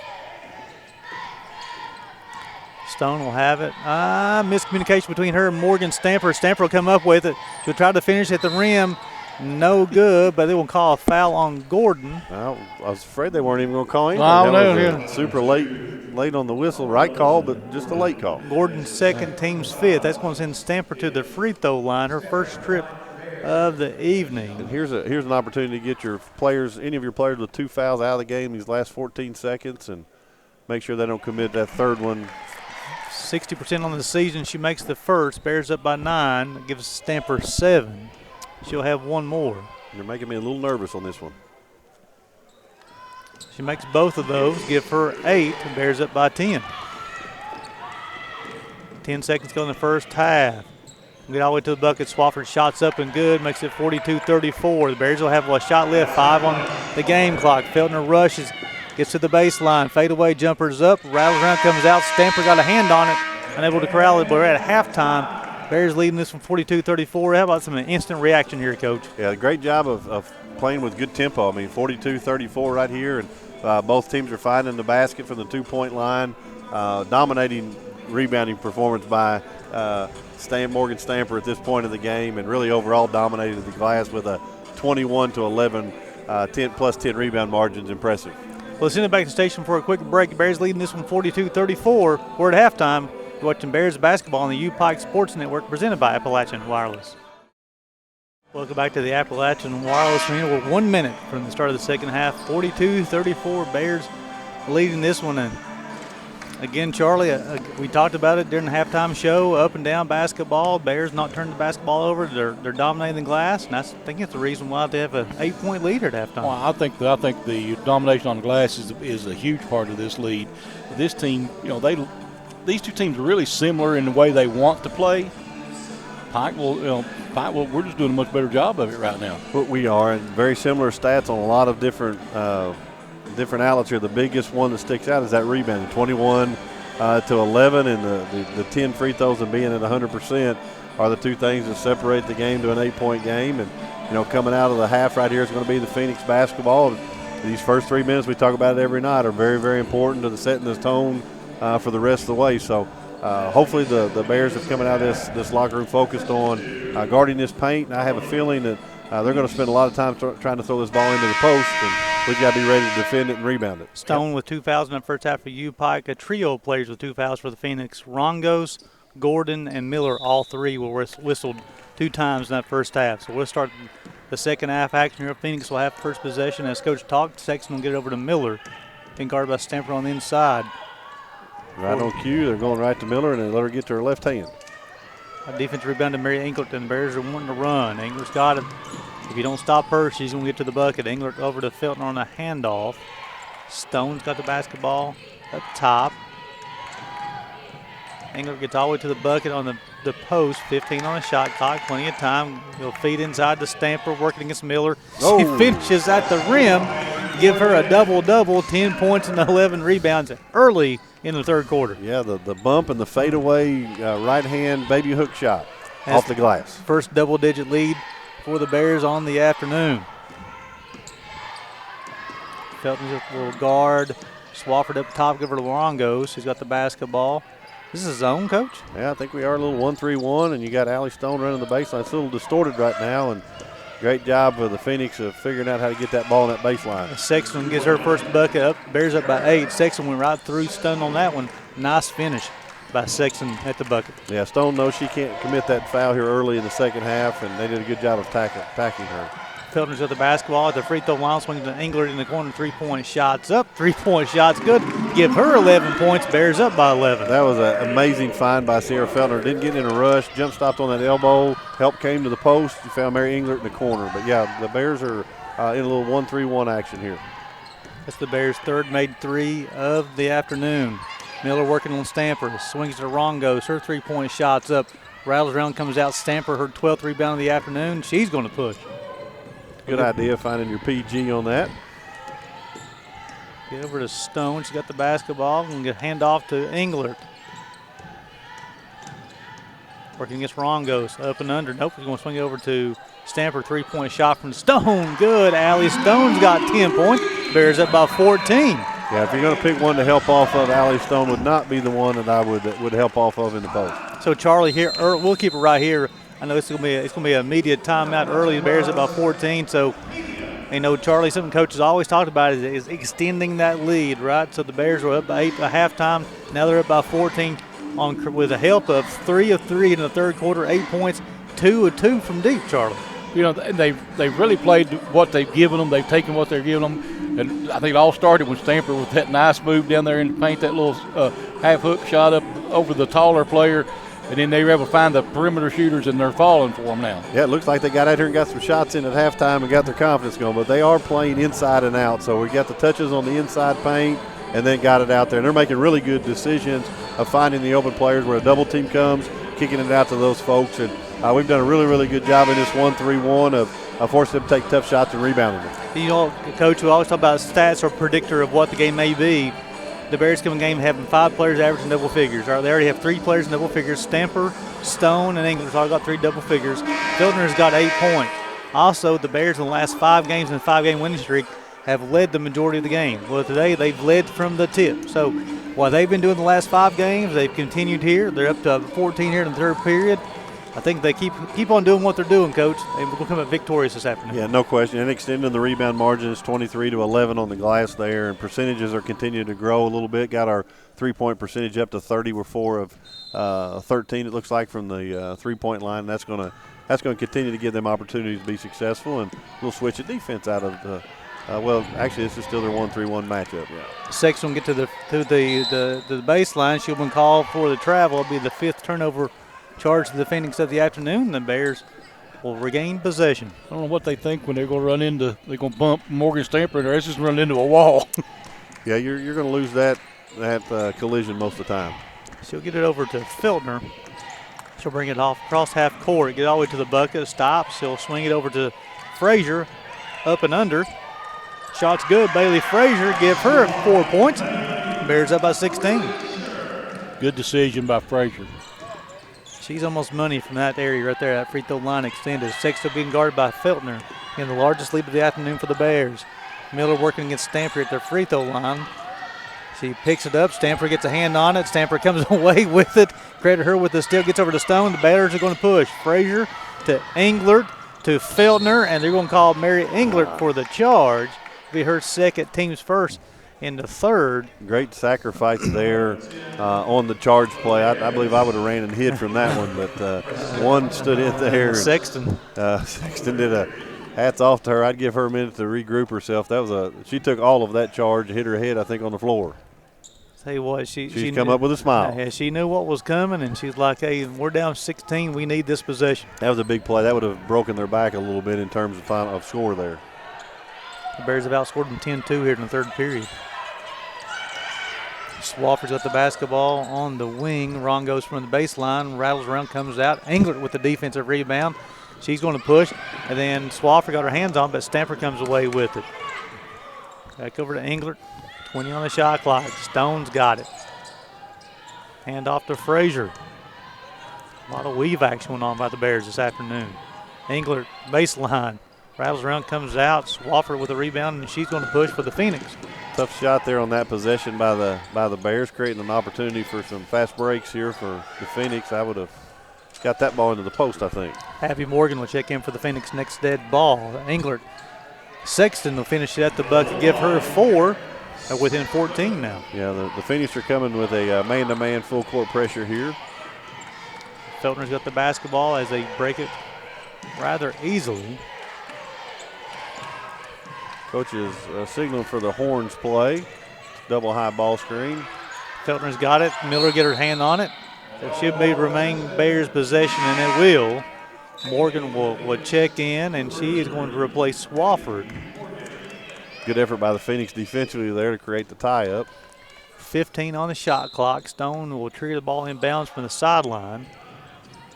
S1: Stone will have it. Miscommunication between her and Morgan Stamper. Stamper will come up with it. She'll try to finish at the rim. No good, but they will call a foul on Gordon.
S3: Well, I was afraid they weren't even going to call anything.
S2: No,
S3: super late on the whistle. Right call, but just a late call.
S1: Gordon's second, team's fifth. That's going to send Stamper to the free throw line, her first trip of the evening.
S3: And here's an opportunity to get your players, any of your players with 2 fouls out of the game these last 14 seconds, and make sure they don't commit that third one.
S1: 60% on the season. She makes the first. Bears up by 9. That gives Stamper 7. She'll have one more.
S3: You're making me a little nervous on this one.
S1: She makes both of those, give her 8, and Bears up by 10. 10 seconds go in the first half. Get all the way to the bucket. Swafford shots up and good, makes it 42-34. The Bears will have a shot left, 5 on the game clock. Feltner rushes, gets to the baseline, fadeaway jumpers up, rattles around, comes out. Stamper got a hand on it, unable to corral it, but we're at halftime. Bears leading this one 42-34. How about some instant reaction here, Coach?
S3: Yeah, great job of playing with good tempo. I mean, 42-34 right here, and both teams are finding the basket from the 2-point line. Dominating rebounding performance by Morgan Stamper at this point of the game, and really overall dominated the glass with a 21-11 10 rebound margins. Impressive.
S1: Well, let's send it back to the station for a quick break. Bears leading this one 42-34. We're at halftime. You're watching Bears basketball on the UPIKE Sports Network, presented by Appalachian Wireless. Welcome back to the Appalachian Wireless Arena. We're 1 minute from the start of the second half. 42-34, Bears leading this one. And again, Charlie, we talked about it during the halftime show. Up and down basketball. Bears not turning the basketball over. They're dominating the glass, and I think that's the reason why they have an 8-point lead at halftime.
S2: Well, I think the domination on the glass is a huge part of this lead. This team, these two teams are really similar in the way they want to play. Pike we're just doing a much better job of it right now.
S3: We are, and very similar stats on a lot of different outlets here. The biggest one that sticks out is that rebound, 21 to 11, and the 10 free throws and being at 100% are the two things that separate the game to an 8-point game. And coming out of the half right here is going to be the Phoenix basketball. These first 3 minutes, we talk about it every night, are very, very important to the setting the tone for the rest of the way. So hopefully the Bears have coming out of this locker room focused on guarding this paint. And I have a feeling that they're going to spend a lot of time trying to throw this ball into the post, and we've got to be ready to defend it and rebound it.
S1: Stone with 2 fouls in the first half for UPIKE. A trio of players with 2 fouls for the Phoenix. Rongos, Gordon, and Miller, all 3 were whistled 2 times in that first half. So we'll start the second half action here. Phoenix will have first possession. As Coach talked, Sexton will get it over to Miller. Being guarded by Stamper on the inside.
S3: Right on cue, they're going right to Miller, and they let her get to her left hand.
S1: A defensive rebound to Mary Englerton. Bears are wanting to run. Englert's got it. If you don't stop her, she's going to get to the bucket. Englert over to Feltner on a handoff. Stone's got the basketball up top. Englert gets all the way to the bucket on the post. 15 on the shot clock. Plenty of time. He'll feed inside to Stamper, working against Miller.
S3: Oh.
S1: She finishes at the rim. Give her a double-double, 10 points and 11 rebounds early in the third quarter.
S3: Yeah, the bump and the fadeaway right-hand baby hook shot off the glass.
S1: First double-digit lead for the Bears on the afternoon. Felton's a little guard. Swafford up top, give her to Longos. He's got the basketball. This is a zone, Coach?
S3: Yeah, I think we are a little 1-3-1, and you got Allie Stone running the baseline. It's a little distorted right now, and great job of the Phoenix of figuring out how to get that ball in that baseline.
S1: Sexton gets her first bucket up. Bears up by 8. Sexton went right through, stunned on that one. Nice finish by Sexton at the bucket.
S3: Yeah, Stone knows she can't commit that foul here early in the second half, and they did a good job of attacking her.
S1: Feltner's got the basketball at the free throw line, swings to Englert in the corner. 3-point shots up. 3-point shots good. Give her 11 points. Bears up by 11.
S3: That was an amazing find by Sierra Feltner. Didn't get in a rush. Jump stopped on that elbow. Help came to the post. You found Mary Englert in the corner. But, yeah, the Bears are in a little 1-3-1 action here.
S1: That's the Bears' third made 3 of the afternoon. Miller working on Stamper. Swings to Rongos. Her three-point shot's up. Rattles around, comes out. Stamper, her 12th rebound of the afternoon. She's going to push.
S3: Good idea finding your PG on that.
S1: Get over to Stone. She's got the basketball and get hand off to Englert. Working against Rongos. Up and under. Nope, he's going to swing it over to Stamper. Three-point shot from Stone. Good. Allie Stone's got 10 points. Bears up by 14.
S3: Yeah, if you're going to pick one to help off of, Allie Stone would not be the one that I would help off of in the post.
S1: So Charlie here, we'll keep it right here. I know it's going to be an immediate timeout early. The Bears up by 14. So, you know, Charlie, something coaches always talked about is extending that lead, right? So the Bears were up by 8 at halftime. Now they're up by 14 with the help of 3 of 3 in the third quarter, 8 points, 2 of 2 from deep, Charlie.
S2: You know, they've really played what they've given them. They've taken what they're giving them. And I think it all started when Stamper with that nice move down there in the paint, that little half-hook shot up over the taller player. And then they were able to find the perimeter shooters, and they're falling for them now.
S3: Yeah, it looks like they got out here and got some shots in at halftime and got their confidence going. But they are playing inside and out. So we got the touches on the inside paint and then got it out there. And they're making really good decisions of finding the open players where a double team comes, kicking it out to those folks. And we've done a really, really good job in this 1-3-1 of forcing them to take tough shots and rebounding them.
S1: You know, Coach, we always talk about stats or predictor of what the game may be. The Bears come in game having 5 players averaging double figures. They already have 3 players in double figures. Stamper, Stone, and English all got 3 double figures. Filtner's got 8 points. Also, the Bears in the last 5 games in the 5-game winning streak have led the majority of the game. Well, today they've led from the tip. So while they've been doing the last 5 games, they've continued here. They're up to 14 here in the third period. I think they keep on doing what they're doing, Coach, and we'll come up victorious this afternoon.
S3: Yeah, no question. And extending the rebound margin is 23-11 on the glass there, and percentages are continuing to grow a little bit. Got our three-point percentage up to 30. We're 4 of 13, it looks like, from the three-point line. That's going to continue to give them opportunities to be successful, and we'll switch the defense out of the well, actually, this is still their 1-3-1 matchup. Yeah.
S1: Sexton will get to the baseline. She'll be called for the travel. It'll be the 5th turnover charge to the Phoenix of the afternoon. The Bears will regain possession.
S2: I don't know what they think when they're going to bump Morgan Stamper and they're just run into a wall.
S3: Yeah, you're going to lose that collision most of the time.
S1: She'll get it over to Filtner. She'll bring it off across half court, get all the way to the bucket, stops. She'll swing it over to Frazier, up and under. Shot's good. Bailey Frazier give her 4 points. Bears up by 16.
S2: Good decision by Frazier.
S1: She's almost money from that area right there, that free throw line extended. Sexton being guarded by Feltner in the largest lead of the afternoon for the Bears. Miller working against Stamper at their free throw line. She picks it up. Stamper gets a hand on it. Stamper comes away with it. Credit her with the steal. Gets over to Stone. The Bears are going to push. Frazier to Englert to Feltner, and they're going to call Mary Englert for the charge. Be her second, team's first in the third.
S3: Great sacrifice there on the charge play. I believe I would have ran and hid from that one, but one stood in there.
S1: Sexton.
S3: Sexton did a hats off to her. I'd give her a minute to regroup herself. She took all of that charge and hit her head, I think, on the floor.
S1: Tell you what,
S3: she's come up with a smile.
S1: Yeah, she knew what was coming, and she's like, hey, we're down 16. We need this possession.
S3: That was a big play. That would have broken their back a little bit in terms of score there.
S1: The Bears have outscored them 10-2 here in the third period. Swofford's got the basketball on the wing. Ron goes from the baseline, rattles around, comes out. Englert with the defensive rebound. She's going to push, and then Swofford got her hands on, but Stamper comes away with it. Back over to Englert. 20 on the shot clock. Stone's got it. Hand off to Frazier. A lot of weave action going on by the Bears this afternoon. Englert, baseline. Rattles around, comes out. Swofford with a rebound, and she's going to push for the Phoenix.
S3: Tough shot there on that possession by the Bears, creating an opportunity for some fast breaks here for the Phoenix. I would have got that ball into the post, I think.
S1: Abby Morgan will check in for the Phoenix next dead ball. Englert. Sexton will finish it at the bucket, give her 4. Within 14 now.
S3: Yeah, the Phoenix are coming with a man-to-man full court pressure here.
S1: Feltner's got the basketball as they break it rather easily.
S3: Coach is signaling for the Horns play. Double high ball screen.
S1: Feltner's got it. Miller get her hand on it. It should be remain Bears possession, and it will. Morgan will check in, and she is going to replace Swofford.
S3: Good effort by the Phoenix defensively there to create the tie-up.
S1: 15 on the shot clock. Stone will trigger the ball inbounds from the sideline.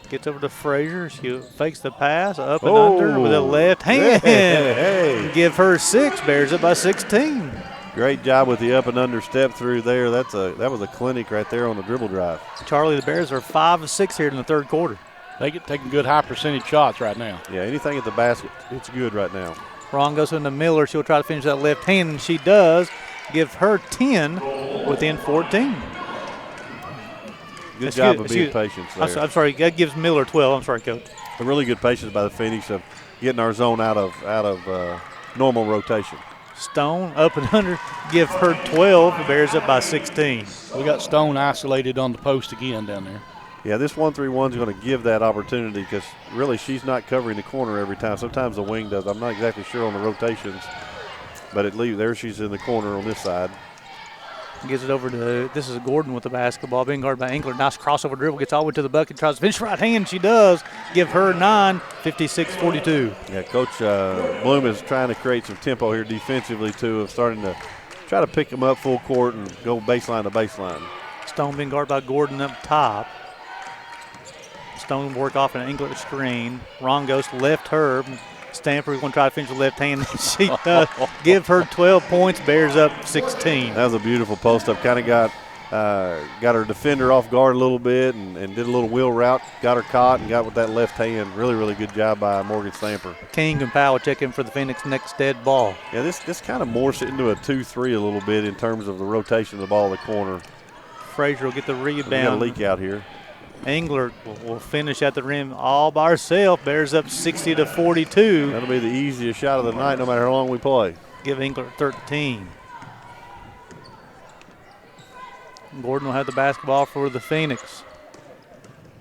S1: Gets over to Frazier. She fakes the pass up and under with a left hand.
S3: Hey.
S1: Give her 6. Bears up by 16.
S3: Great job with the up and under step through there. That was a clinic right there on the dribble drive.
S1: Charlie, the Bears are 5 of 6 here in the third quarter.
S2: They get taking good high percentage shots right now.
S3: Yeah, anything at the basket, it's good right now.
S1: Wrong goes into Miller. She'll try to finish that left hand, and she does. Give her 10 within 14.
S3: Good job of being patient there.
S1: I'm sorry, that gives Miller 12. I'm sorry, Coach.
S3: A really good patience by the Phoenix of getting our zone out of normal rotation.
S1: Stone up and under. Give her 12. The Bears up by 16.
S2: We got Stone isolated on the post again down there.
S3: Yeah, this 1-3-1 is going to give that opportunity because really she's not covering the corner every time. Sometimes the wing does. I'm not exactly sure on the rotations, but there she's in the corner on this side.
S1: Gives it over to, this is Gordon with the basketball, being guarded by Engler. Nice crossover dribble, gets all the way to the bucket, tries to finish right hand. She does. Give her 9, 56-42.
S3: Yeah, Coach Bloom is trying to create some tempo here defensively, too, of starting to try to pick them up full court and go baseline to baseline.
S1: Stone being guarded by Gordon up top. Stone work off an Engler screen. Rongos left her. Stanford going to try to finish the left hand. She does. Give her 12 points. Bears up 16.
S3: That was a beautiful post up. Kind of got her defender off guard a little bit and did a little wheel route. Got her caught and got with that left hand. Really, really good job by Morgan Stamper.
S1: King and Powell check in for the Phoenix next dead ball.
S3: Yeah, this kind of morphs it into a 2-3 a little bit in terms of the rotation of the ball in the corner.
S1: Frazier will get the rebound.
S3: We got a leak out here.
S1: Engler will finish at the rim all by herself. Bears up 60-42.
S3: That'll be the easiest shot of the night no matter how long we play.
S1: Give Engler 13. Gordon will have the basketball for the Phoenix.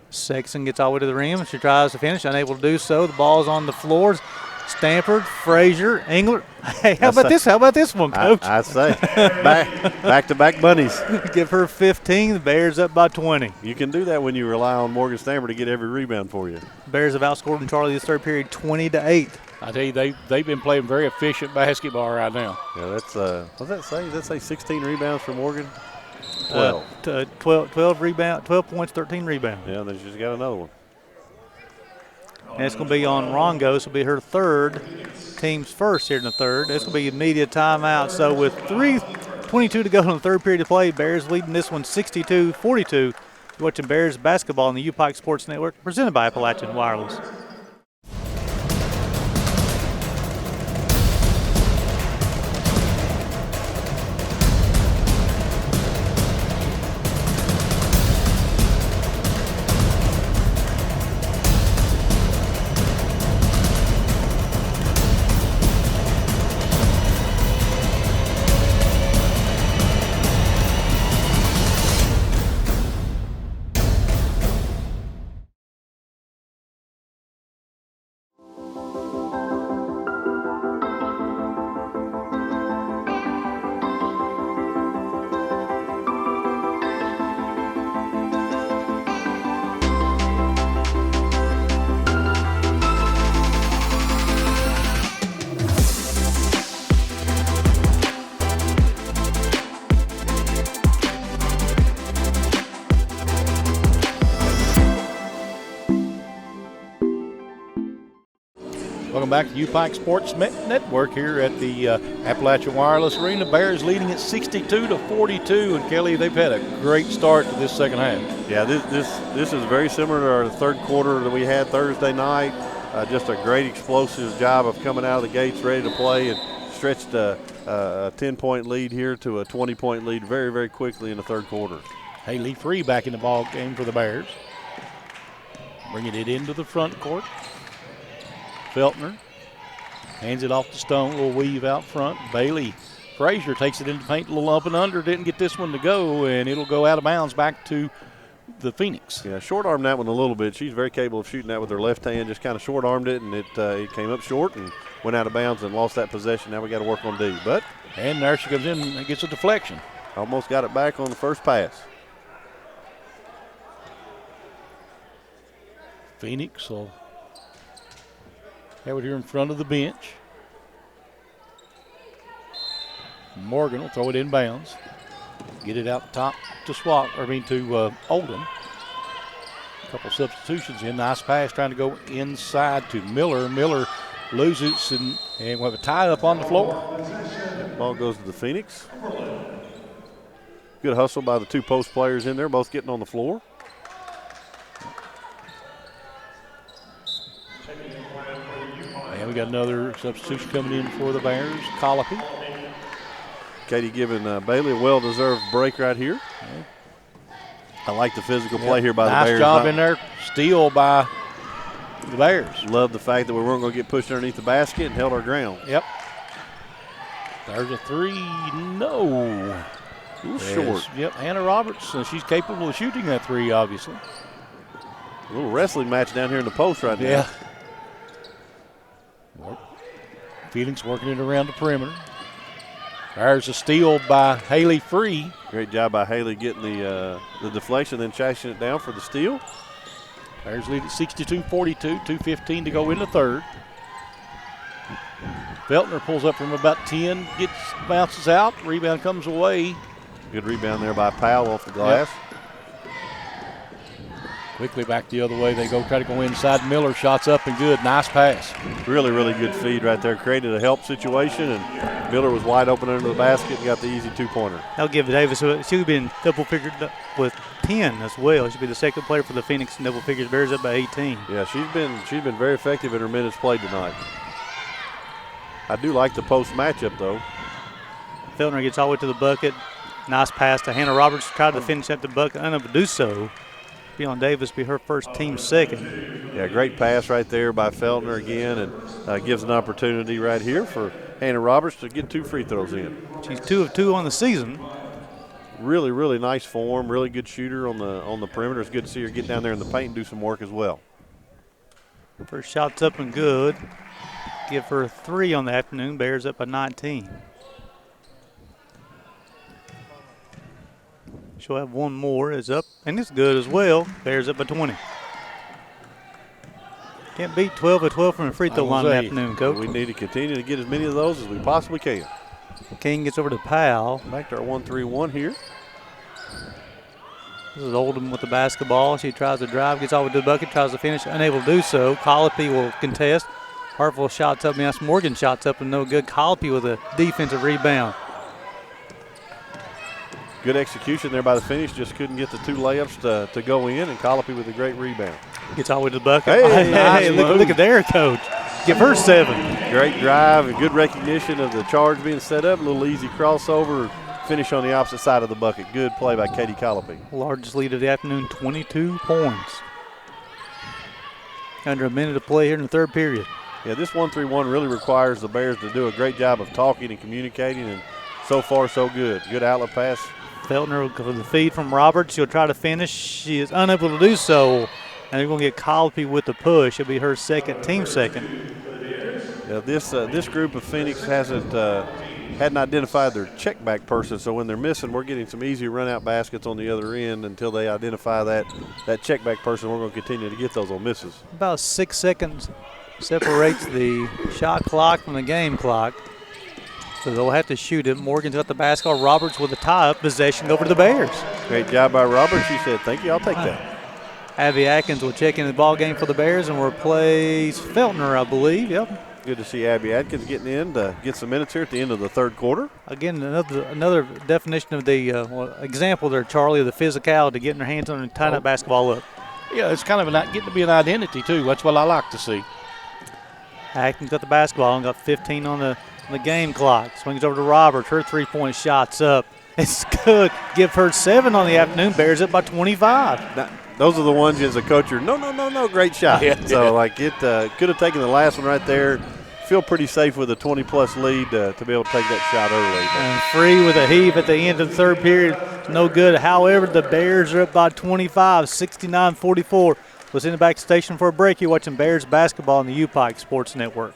S1: Sexton gets all the way to the rim. She tries to finish, unable to do so. The ball's on the floors. Stanford, Frazier, Engler. Hey, how about this one, Coach?
S3: I say, back-to-back bunnies.
S1: Give her 15. The Bears up by 20.
S3: You can do that when you rely on Morgan Stamper to get every rebound for you.
S1: Bears have outscored Charlie this third period 20-8.
S2: I tell you, they've been playing very efficient basketball right now.
S3: Yeah, that's what's that say? Does that say 16 rebounds for Morgan? 12.
S1: 12 rebound, 12 points, 13 rebounds.
S3: Yeah, then she's got another one.
S1: And it's going to be on Rongo. This will be her third, team's first here in the third. It's going to be immediate timeout. So with 3:22 to go in the third period of play, Bears leading this one 62-42. You're watching Bears basketball on the UPIKE Sports Network, presented by Appalachian Wireless.
S2: Welcome back to UPIKE Sports Network here at the Appalachian Wireless Arena. Bears leading at 62-42, and Kelly, they've had a great start to this second half.
S3: Yeah, this is very similar to our third quarter that we had Thursday night. Just a great explosive job of coming out of the gates ready to play and stretched a 10-point lead here to a 20-point lead very, very quickly in the third quarter.
S2: Haley Free back in the ball game for the Bears. Bringing it into the front court. Feltner hands it off to Stone, a little weave out front. Bailey Frazier takes it into paint, a little up and under, didn't get this one to go, and it'll go out of bounds back to the Phoenix.
S3: Yeah, short-armed that one a little bit. She's very capable of shooting that with her left hand, just kind of short-armed it, and it came up short and went out of bounds and lost that possession. Now we got to work on D.
S2: And there she comes in and gets a deflection.
S3: Almost got it back on the first pass.
S2: Phoenix will have it here in front of the bench. Morgan will throw it in bounds. get it out the top to Oldham. A couple substitutions in. Nice pass trying to go inside to Miller. Miller loses and we have a tie up on the floor.
S3: Ball goes to the Phoenix. Good hustle by the two post players in there, both getting on the floor.
S2: And we got another substitution coming in for the Bears. Colopy.
S3: Katie giving Bailey a well-deserved break right here. I like the physical play here by the Bears.
S2: Nice job in there. Steal by the Bears.
S3: Love the fact that we weren't going to get pushed underneath the basket and held our ground.
S2: Yep. There's a three. No.
S3: A little short.
S2: Yep. Hannah Roberts. She's capable of shooting that three, obviously.
S3: A little wrestling match down here in the post right now.
S2: Yeah. Phoenix working it around the perimeter. There's a steal by Haley Free.
S3: Great job by Haley getting the deflection, then chasing it down for the steal.
S2: Bears lead at 62-42, 2:15 to go in the third. Feltner pulls up from about 10, bounces out, rebound comes away.
S3: Good rebound there by Powell off the glass.
S2: Yep. Quickly back the other way. They try to go inside. Miller shots up and good. Nice pass.
S3: Really, really good feed right there. Created a help situation, and Miller was wide open under the basket and got the easy two-pointer.
S1: I'll give Davis. She would be in double figures with 10 as well. She'll be the second player for the Phoenix in double figures. Bears up by 18.
S3: Yeah, she's been very effective in her minutes played tonight. I do like the post matchup though.
S1: Feltner gets all the way to the bucket. Nice pass to Hannah Roberts. Tried to finish at the bucket, unable to do so. Beyond Davis be her first, team second.
S3: Yeah, great pass right there by Feltner again, and gives an opportunity right here for Hannah Roberts to get 2 free throws in.
S1: She's 2 of 2 on the season.
S3: Really, really nice form. Really good shooter on the perimeter. It's good to see her get down there in the paint and do some work as well.
S1: First shot's up and good. Give her 3 on the afternoon. Bears up by 19. She'll have one more. It's up, and it's good as well. Bears up by 20. Can't beat 12 of 12 from the free throw line in the afternoon, Coach.
S3: We need to continue to get as many of those as we possibly can.
S1: King gets over to Powell.
S3: Back to our 1-3-1 here.
S1: This is Oldham with the basketball. She tries to drive, gets all the way to the bucket, tries to finish, unable to do so. Colopy will contest. Hartwell shots up, Miss Morgan shots up, and no good. Colopy with a defensive rebound.
S3: Good execution there by the Phoenix. Just couldn't get the 2 layups to go in, and Colopy with a great rebound.
S1: Gets all the way to the bucket.
S3: Hey,
S1: look at there, Coach. Give her 7.
S3: Great drive and good recognition of the charge being set up. A little easy crossover. Finish on the opposite side of the bucket. Good play by Katie Colopy.
S1: Largest lead of the afternoon, 22 points. Under a minute to play here in the third period.
S3: Yeah, this 1-3-1 really requires the Bears to do a great job of talking and communicating, and so far so good. Good outlet pass.
S1: Feltner with the feed from Roberts. She'll try to finish. She is unable to do so. And they're going to get Colopy with the push. It'll be her second, team second.
S3: Yeah, this group of Phoenix hadn't identified their check back person, so when they're missing, we're getting some easy run out baskets on the other end until they identify that check back person. We're going to continue to get those on misses.
S1: About 6 seconds separates the shot clock from the game clock. So they'll have to shoot it. Morgan's got the basketball. Roberts with a tie-up possession over to the Bears.
S3: Great job by Roberts. She said, thank you, I'll take that.
S1: Abby Atkins will check in the ball game for the Bears and will replace Feltner, I believe. Yep.
S3: Good to see Abby Atkins getting in to get some minutes here at the end of the third quarter.
S1: Again, another definition of the example there, Charlie, of the physicality, getting their hands on and tying that basketball up.
S2: Yeah, it's kind of getting to be an identity, too. That's what I like to see.
S1: Atkins got the basketball and got 15 on the game clock. Swings over to Roberts. Her three-point shot's up. It's good. Give her 7 on the afternoon. Bears it by 25.
S3: Now, those are the ones as a coach you're, no, great shot.
S2: Yeah.
S3: So, it could have taken the last one right there. Feel pretty safe with a 20-plus lead to be able to take that shot early.
S1: And Free with a heave at the end of the third period. No good. However, the Bears are up by 25, 69-44. We'll send it back to the station for a break. You're watching Bears basketball on the UPIKE Sports Network.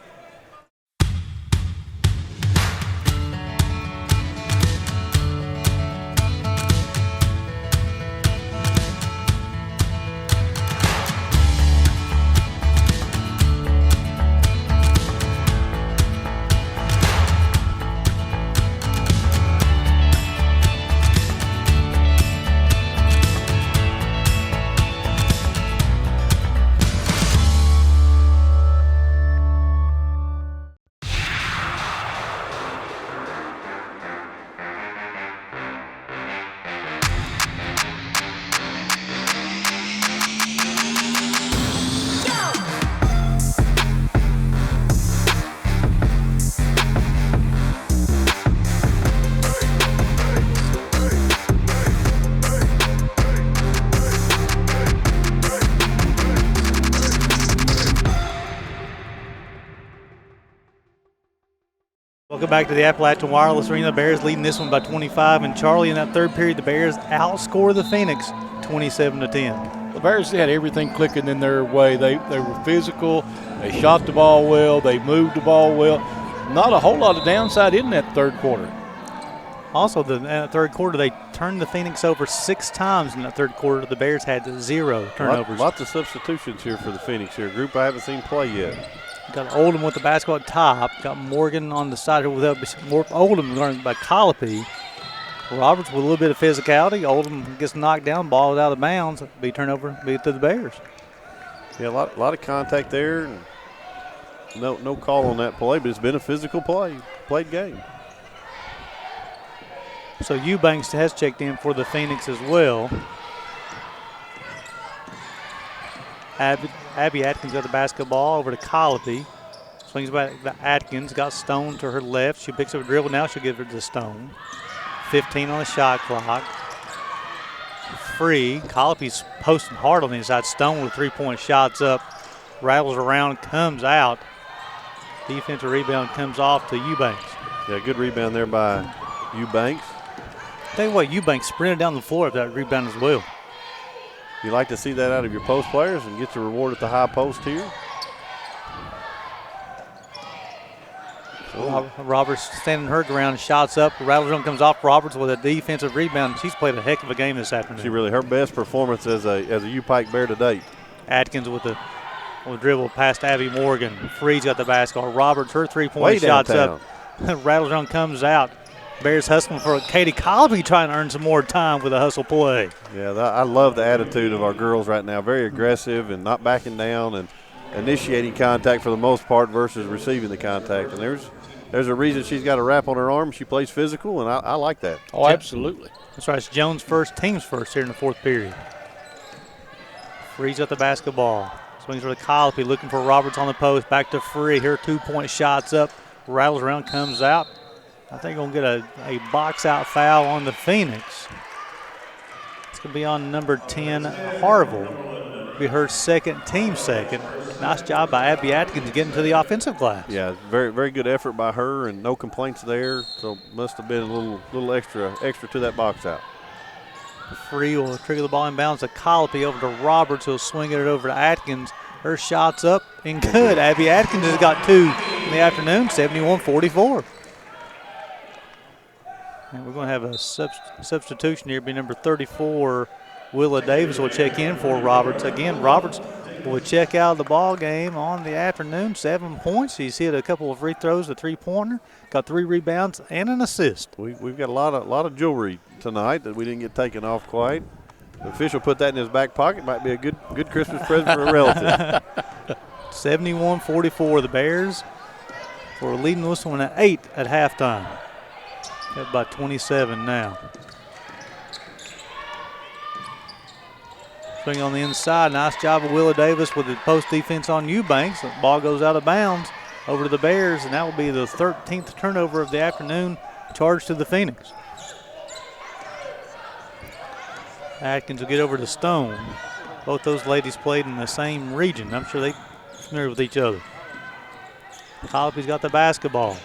S1: We'll go back to the Appalachian Wireless Arena. The Bears leading this one by 25. And Charlie, in that third period, the Bears outscore the Phoenix 27-10.
S2: The Bears had everything clicking in their way. They were physical. They shot the ball well. They moved the ball well. Not a whole lot of downside in that third quarter.
S1: Also, in the third quarter, they turned the Phoenix over 6 times in that third quarter. The Bears had 0 turnovers.
S3: Lots of substitutions here for the Phoenix here. A group I haven't seen play yet.
S1: Got Oldham with the basketball at top. Got Morgan on the side with Oldham learned by Colopy. Roberts with a little bit of physicality. Oldham gets knocked down, ball is out of bounds. Be turnover, be to the Bears.
S3: Yeah, a lot of contact there. And no call on that play, but it's been a physical played game.
S1: So Eubanks has checked in for the Phoenix as well. Abby Atkins got the basketball over to Colopy. Swings back to Atkins, got Stone to her left. She picks up a dribble now. She'll give it to Stone. 15 on the shot clock. Free. Colopy's posting hard on the inside. Stone with 3-point shots up. Rattles around, comes out. Defensive rebound comes off to Eubanks.
S3: Yeah, good rebound there by Eubanks.
S1: Tell you what, Eubanks sprinted down the floor of that rebound as well.
S3: You like to see that out of your post players and get your reward at the high post here.
S1: Roberts standing her ground, shots up, rattles on, comes off. Roberts with a defensive rebound. She's played a heck of a game this afternoon.
S3: She really, her best performance as a UPIKE Bear to date.
S1: Atkins with the dribble past Abby Morgan. Free's got the basketball. Roberts, her 3-point shots up. Rattles on, comes out. Bears hustling for Katie Colby, trying to earn some more time with a hustle play.
S3: Yeah, I love the attitude of our girls right now. Very aggressive and not backing down and initiating contact for the most part versus receiving the contact. And there's a reason she's got a wrap on her arm. She plays physical, and I like that.
S2: Oh, absolutely.
S1: That's right. It's Jones' first, team's first here in the fourth period. Free's got the basketball. Swings for the Colby, looking for Roberts on the post. Back to Free. Her 2-point shots up. Rattles around, comes out. I think we're going to get a box-out foul on the Phoenix. It's going to be on number 10, Harville. It'll be her team second. Nice job by Abby Atkins getting to the offensive glass.
S3: Yeah, very, very good effort by her, and no complaints there. So must have been a little extra to that box-out.
S1: Free will trigger the ball inbounds to Colopy over to Roberts, who'll swing it over to Atkins. Her shot's up and good. Abby Atkins has got 2 in the afternoon, 71-44. And we're going to have a substitution here. Be number 34, Willa Davis will check in for Roberts. Again, Roberts will check out of the ball game on the afternoon. 7 points. He's hit a couple of free throws, a 3-pointer, got 3 rebounds and an assist.
S3: We've got a lot of jewelry tonight that we didn't get taken off quite. The official put that in his back pocket. Might be a good Christmas present for a relative.
S1: 71-44. The Bears were leading this one at 8 at halftime. Got by 27 now. Swing on the inside. Nice job of Willa Davis with the post defense on Eubanks. The ball goes out of bounds over to the Bears, and that will be the 13th turnover of the afternoon, charged to the Phoenix. Atkins will get over to Stone. Both those ladies played in the same region. I'm sure they're familiar with each other. Colopy's got the basketball.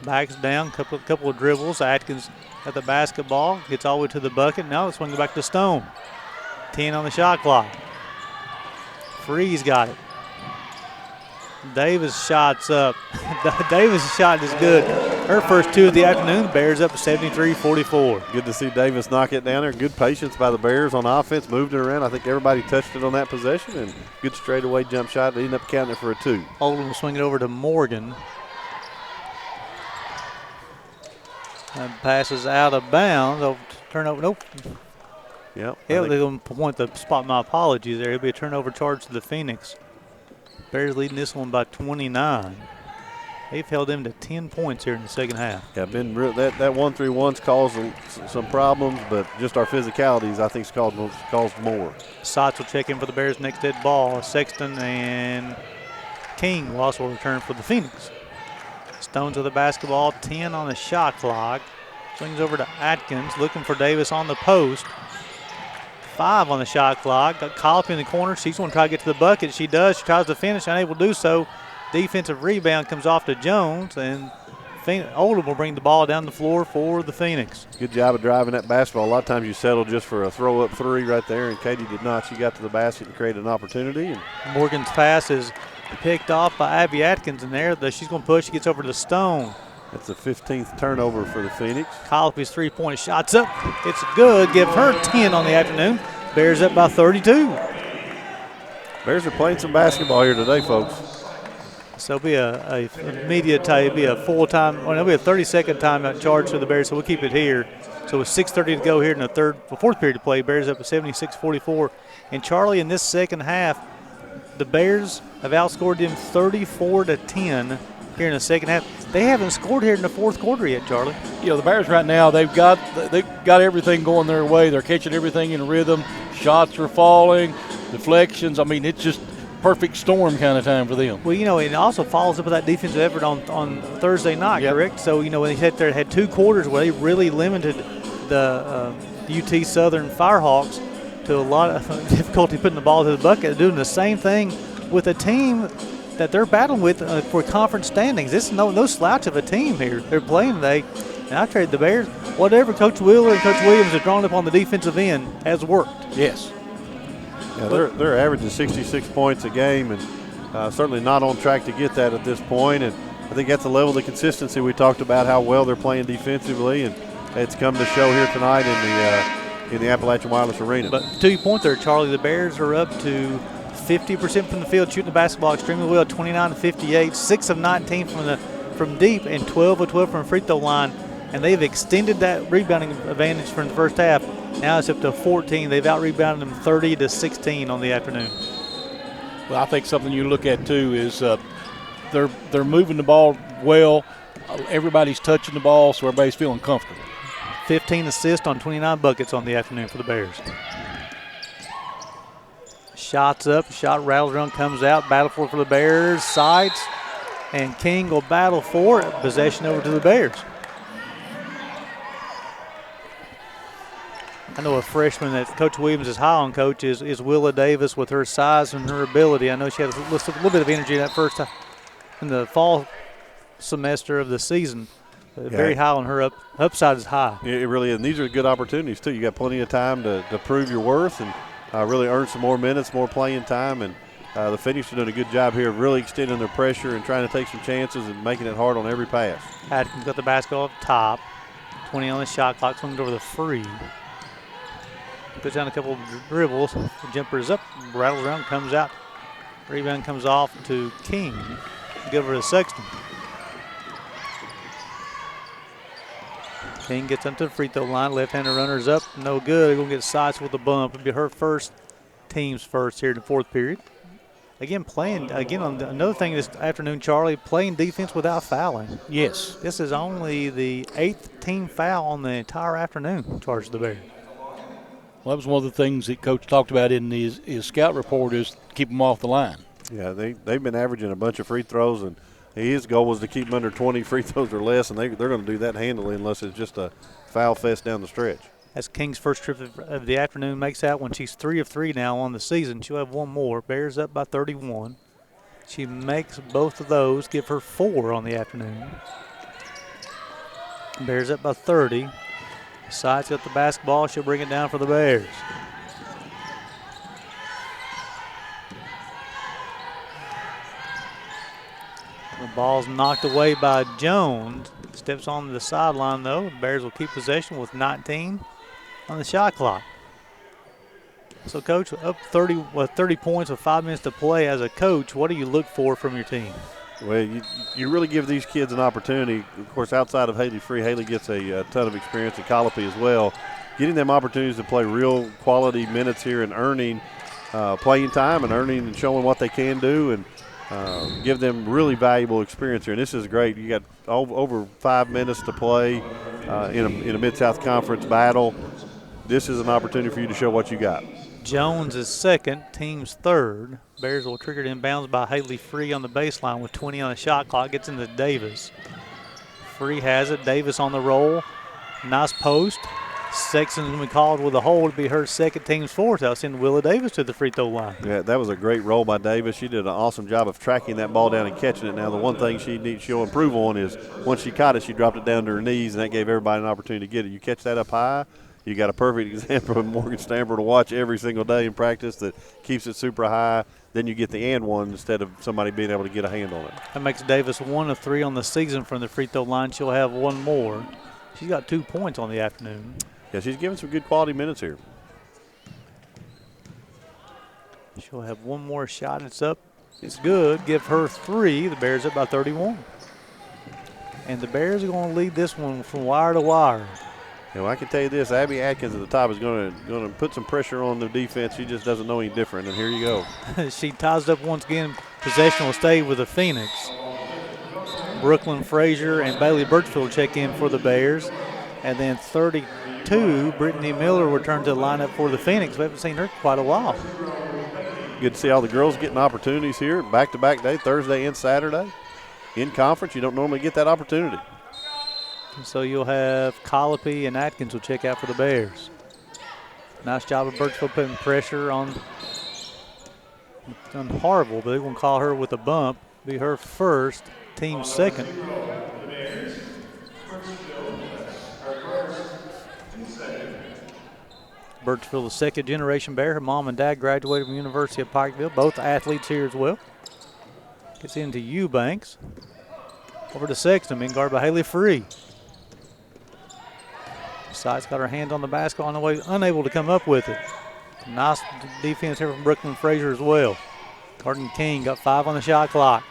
S1: Backs down, couple of dribbles. Atkins got the basketball, gets all the way to the bucket. Now it's swinging back to Stone. 10 on the shot clock. Free's got it. Davis shots up. Davis' shot is good. Her first 2 of the afternoon. Bears up 73-44.
S3: Good to see Davis knock it down there. Good patience by the Bears on offense. Moved it around. I think everybody touched it on that possession. And good straightaway jump shot. They ended up counting it for a 2.
S1: Oldham will swing it over to Morgan. And passes out of bounds. Turnover. Nope.
S3: Yep.
S1: Yeah, they're going to point the spot. My apologies there. It'll be a turnover charge to the Phoenix. Bears leading this one by 29. They've held them to 10 points here in the second half.
S3: Yeah, been real, that 1-3-1's caused some problems, but just our physicalities, I think, caused more.
S1: Sotts will check in for the Bears next dead ball. Sexton and King will also return for the Phoenix. Stones with the basketball, 10 on the shot clock. Swings over to Atkins, looking for Davis on the post. 5 on the shot clock. Got Colopy in the corner. She's going to try to get to the bucket. She does. She tries to finish, unable to do so. Defensive rebound comes off to Jones, and Oldham will bring the ball down the floor for the Phoenix.
S3: Good job of driving that basketball. A lot of times you settle just for a throw-up three right there, and Katie did not. She got to the basket and created an opportunity. And
S1: Morgan's pass is picked off by Abby Atkins in there. She's going to push. She gets over to Stone.
S3: That's the 15th turnover for the Phoenix.
S1: Colopy's three-point shot's up. It's good. Give her 10 on the afternoon. Bears up by 32.
S3: Bears are playing some basketball here today, folks.
S1: So it'll be a immediate time. It'll be a full-time, it'll be a 30-second timeout charge for the Bears, so we'll keep it here. So with 6:30 to go here in the fourth period to play, Bears up at 76-44. And Charlie, in this second half, the Bears have outscored them 34-10 here in the second half. They haven't scored here in the fourth quarter yet, Charlie.
S2: You know, the Bears right now, they've got everything going their way. They're catching everything in rhythm. Shots are falling, deflections. I mean, it's just perfect storm kind of time for them.
S1: Well, you know, it also follows up with that defensive effort on Thursday night,
S2: yep.
S1: Correct? So, you know, when they had 2 quarters where they really limited the UT Southern Firehawks to a lot of difficulty putting the ball to the bucket. They're doing the same thing with a team that they're battling with for conference standings. This is no slouch of a team here. They're playing today. And I trade the Bears. Whatever Coach Wheeler and Coach Williams have drawn up on the defensive end has worked.
S2: Yes.
S3: Yeah, they're averaging 66 points a game, and certainly not on track to get that at this point. And I think that's the level of the consistency we talked about, how well they're playing defensively, and it's come to show here tonight in the Appalachian Wireless Arena.
S1: But to your point there, Charlie, the Bears are up to 50% from the field, shooting the basketball extremely well, 29-58, 6 of 19 from deep, and 12 of 12 from the free throw line. And they've extended that rebounding advantage from the first half. Now it's up to 14. They've out-rebounded them 30-16 on the afternoon.
S2: Well, I think something you look at, too, is they're moving the ball well. Everybody's touching the ball, so everybody's feeling comfortable.
S1: 15 assists on 29 buckets on the afternoon for the Bears. Shots up, shot rattles around, comes out, battle for the Bears, sides, and King will battle for it. Possession over to the Bears. I know a freshman that Coach Williams is high on, Coach, is Willa Davis with her size and her ability. I know she had a little bit of energy that first time in the fall semester of the season. Very high on her. Upside is high.
S3: It really is. And these are good opportunities, too. You got plenty of time to prove your worth and really earn some more minutes, more playing time. And the Phoenix are doing a good job here of really extending their pressure and trying to take some chances and making it hard on every pass.
S1: Atkins got the basketball up top. 20 on the shot clock, swings over the free. Puts down a couple of dribbles. The jumper is up, rattles around, comes out. Rebound comes off to King. Give her to Sexton. King gets up to the free throw line. Left-hander runner's up. No good. They're going to get Sides with a bump. It'll be her first, team's first here in the fourth period. Again, on another thing this afternoon, Charlie, playing defense without fouling.
S2: Yes.
S1: This is only the 8th team foul on the entire afternoon, charged the Bears.
S3: Well,
S2: that was one of the things that Coach talked about in his scout report is keep them off the line.
S3: Yeah, they've been averaging a bunch of free throws, and his goal was to keep them under 20 free throws or less, and they're going to do that handily unless it's just a foul fest down the stretch.
S1: That's King's first trip of the afternoon. Makes that one. She's 3 of 3 now on the season. She'll have one more. Bears up by 31. She makes both of those, give her 4 on the afternoon. Bears up by 30. Sides got the basketball. She'll bring it down for the Bears. The ball's knocked away by Jones. Steps on the sideline, though. The Bears will keep possession with 19 on the shot clock. So, Coach, up 30 points with 5 minutes to play. As a coach, what do you look for from your team?
S3: Well, you really give these kids an opportunity. Of course, outside of Haley Free, Haley gets a ton of experience in Colopy as well. Getting them opportunities to play real quality minutes here and earning playing time and earning and showing what they can do and give them really valuable experience here. And this is great. You got over 5 minutes to play in a Mid-South Conference battle. This is an opportunity for you to show what you got.
S1: Jones is second, team's third. Bears will trigger it inbounds by Haley Free on the baseline with 20 on the shot clock. Gets into Davis. Free has it. Davis on the roll. Nice post. Sexton's going to be called with a hold to be her second, team's fourth. That'll send Willa Davis to the free throw line.
S3: Yeah, that was a great roll by Davis. She did an awesome job of tracking that ball down and catching it. Now, the one thing she'll improve on is once she caught it, she dropped it down to her knees, and that gave everybody an opportunity to get it. You catch that up high, you got a perfect example of Morgan Stamper to watch every single day in practice that keeps it super high. Then you get the and one instead of somebody being able to get a hand on it.
S1: That makes Davis 1 of 3 on the season from the free throw line. She'll have one more. She's got 2 points on the afternoon.
S3: Yeah, she's giving some good quality minutes here.
S1: She'll have one more shot. It's up. It's good. Give her 3. The Bears up by 31. And the Bears are going to lead this one from wire to wire.
S3: You know, I can tell you this, Abby Atkins at the top is going to put some pressure on the defense. She just doesn't know any different, and here you go.
S1: She ties it up once again. Possession will stay with the Phoenix. Brooklyn Frazier and Bailey Birchfield check in for the Bears. And then 32, Brittany Miller returned to the lineup for the Phoenix. We haven't seen her quite a while.
S3: Good to see all the girls getting opportunities here. Back-to-back day, Thursday and Saturday. In conference, you don't normally get that opportunity.
S1: So you'll have Colopy and Atkins will check out for the Bears. Nice job of Birchfield putting pressure on Harville, but they're going to call her with a bump. Be her first, team second. Birchfield, the second-generation Bear. Her mom and dad graduated from the University of Pikeville. Both athletes here as well. Gets into Eubanks. Over to Sexton, being guarded by Haley Free. Sides got her hand on the basketball on the way, unable to come up with it. Nice defense here from Brooklyn Frazier as well. Carden King got 5 on the shot clock.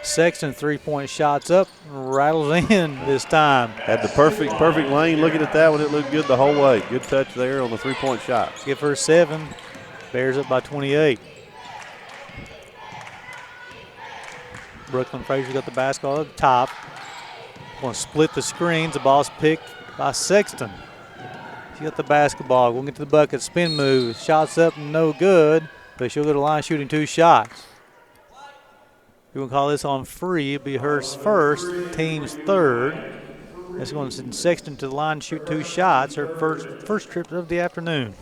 S1: Sexton 3-point shots up, rattles in this time.
S3: Had the perfect lane. Looking at that one, it looked good the whole way. Good touch there on the 3-point shot.
S1: Give her 7. Bears up by 28. Brooklyn Frazier got the basketball at the top. Going to split the screens. The ball's picked by Sexton. She got the basketball. We'll get to the bucket. Spin move. Shots up, no good. But she'll go to the line shooting 2 shots. We will call this on Free. It'll be her first, team's third. That's going to send Sexton to the line, shoot 2 shots. Her first trip of the afternoon.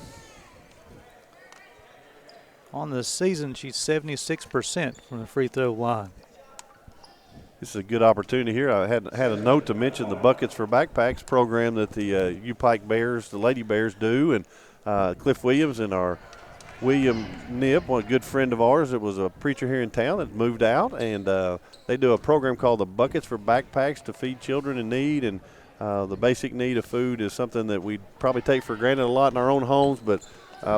S1: On the season, she's 76% from the free throw line.
S3: This is a good opportunity here. I had a note to mention the Buckets for Backpacks program that the UPIKE Bears, the Lady Bears do, and Cliff Williams and our William Nip, one good friend of ours that was a preacher here in town that moved out, and they do a program called the Buckets for Backpacks to feed children in need, and the basic need of food is something that we probably take for granted a lot in our own homes, but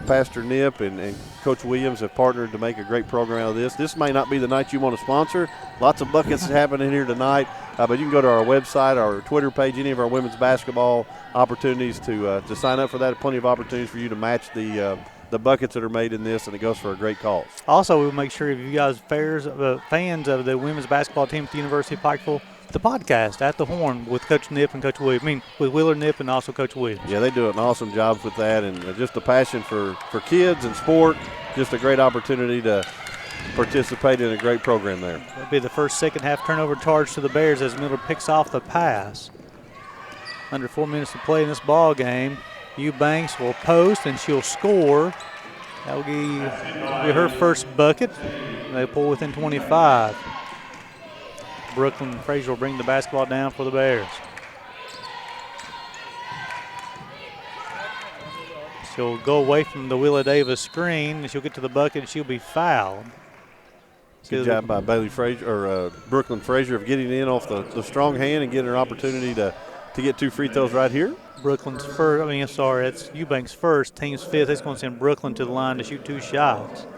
S3: Pastor Nip and Coach Williams have partnered to make a great program out of this. This may not be the night you want to sponsor. Lots of buckets happening here tonight, but you can go to our website, our Twitter page, any of our women's basketball opportunities to sign up for that. Plenty of opportunities for you to match the buckets that are made in this, and it goes for a great cause.
S1: Also, we'll make sure if you guys fans of the women's basketball team at the University of Pikeville, the podcast At the Horn with Coach Nip and Coach Williams. I mean, with Willard Nip and also Coach Williams.
S3: Yeah, they do an awesome job with that, and just a passion for kids and sport. Just a great opportunity to participate in a great program there.
S1: That'll be the first second-half turnover charge to the Bears as Miller picks off the pass. Under 4 minutes to play in this ball game. Eubanks will post, and she'll score. That will be her first bucket. They pull within 25. Brooklyn Frazier will bring the basketball down for the Bears. She'll go away from the Willa Davis screen, and she'll get to the bucket, and she'll be fouled.
S3: Good job by Bailey Frazier, or Brooklyn Frazier, of getting in off the strong hand and getting her opportunity to get 2 free throws right here.
S1: Brooklyn's first, it's Eubanks' first, team's 5th. That's going to send Brooklyn to the line to shoot 2 shots.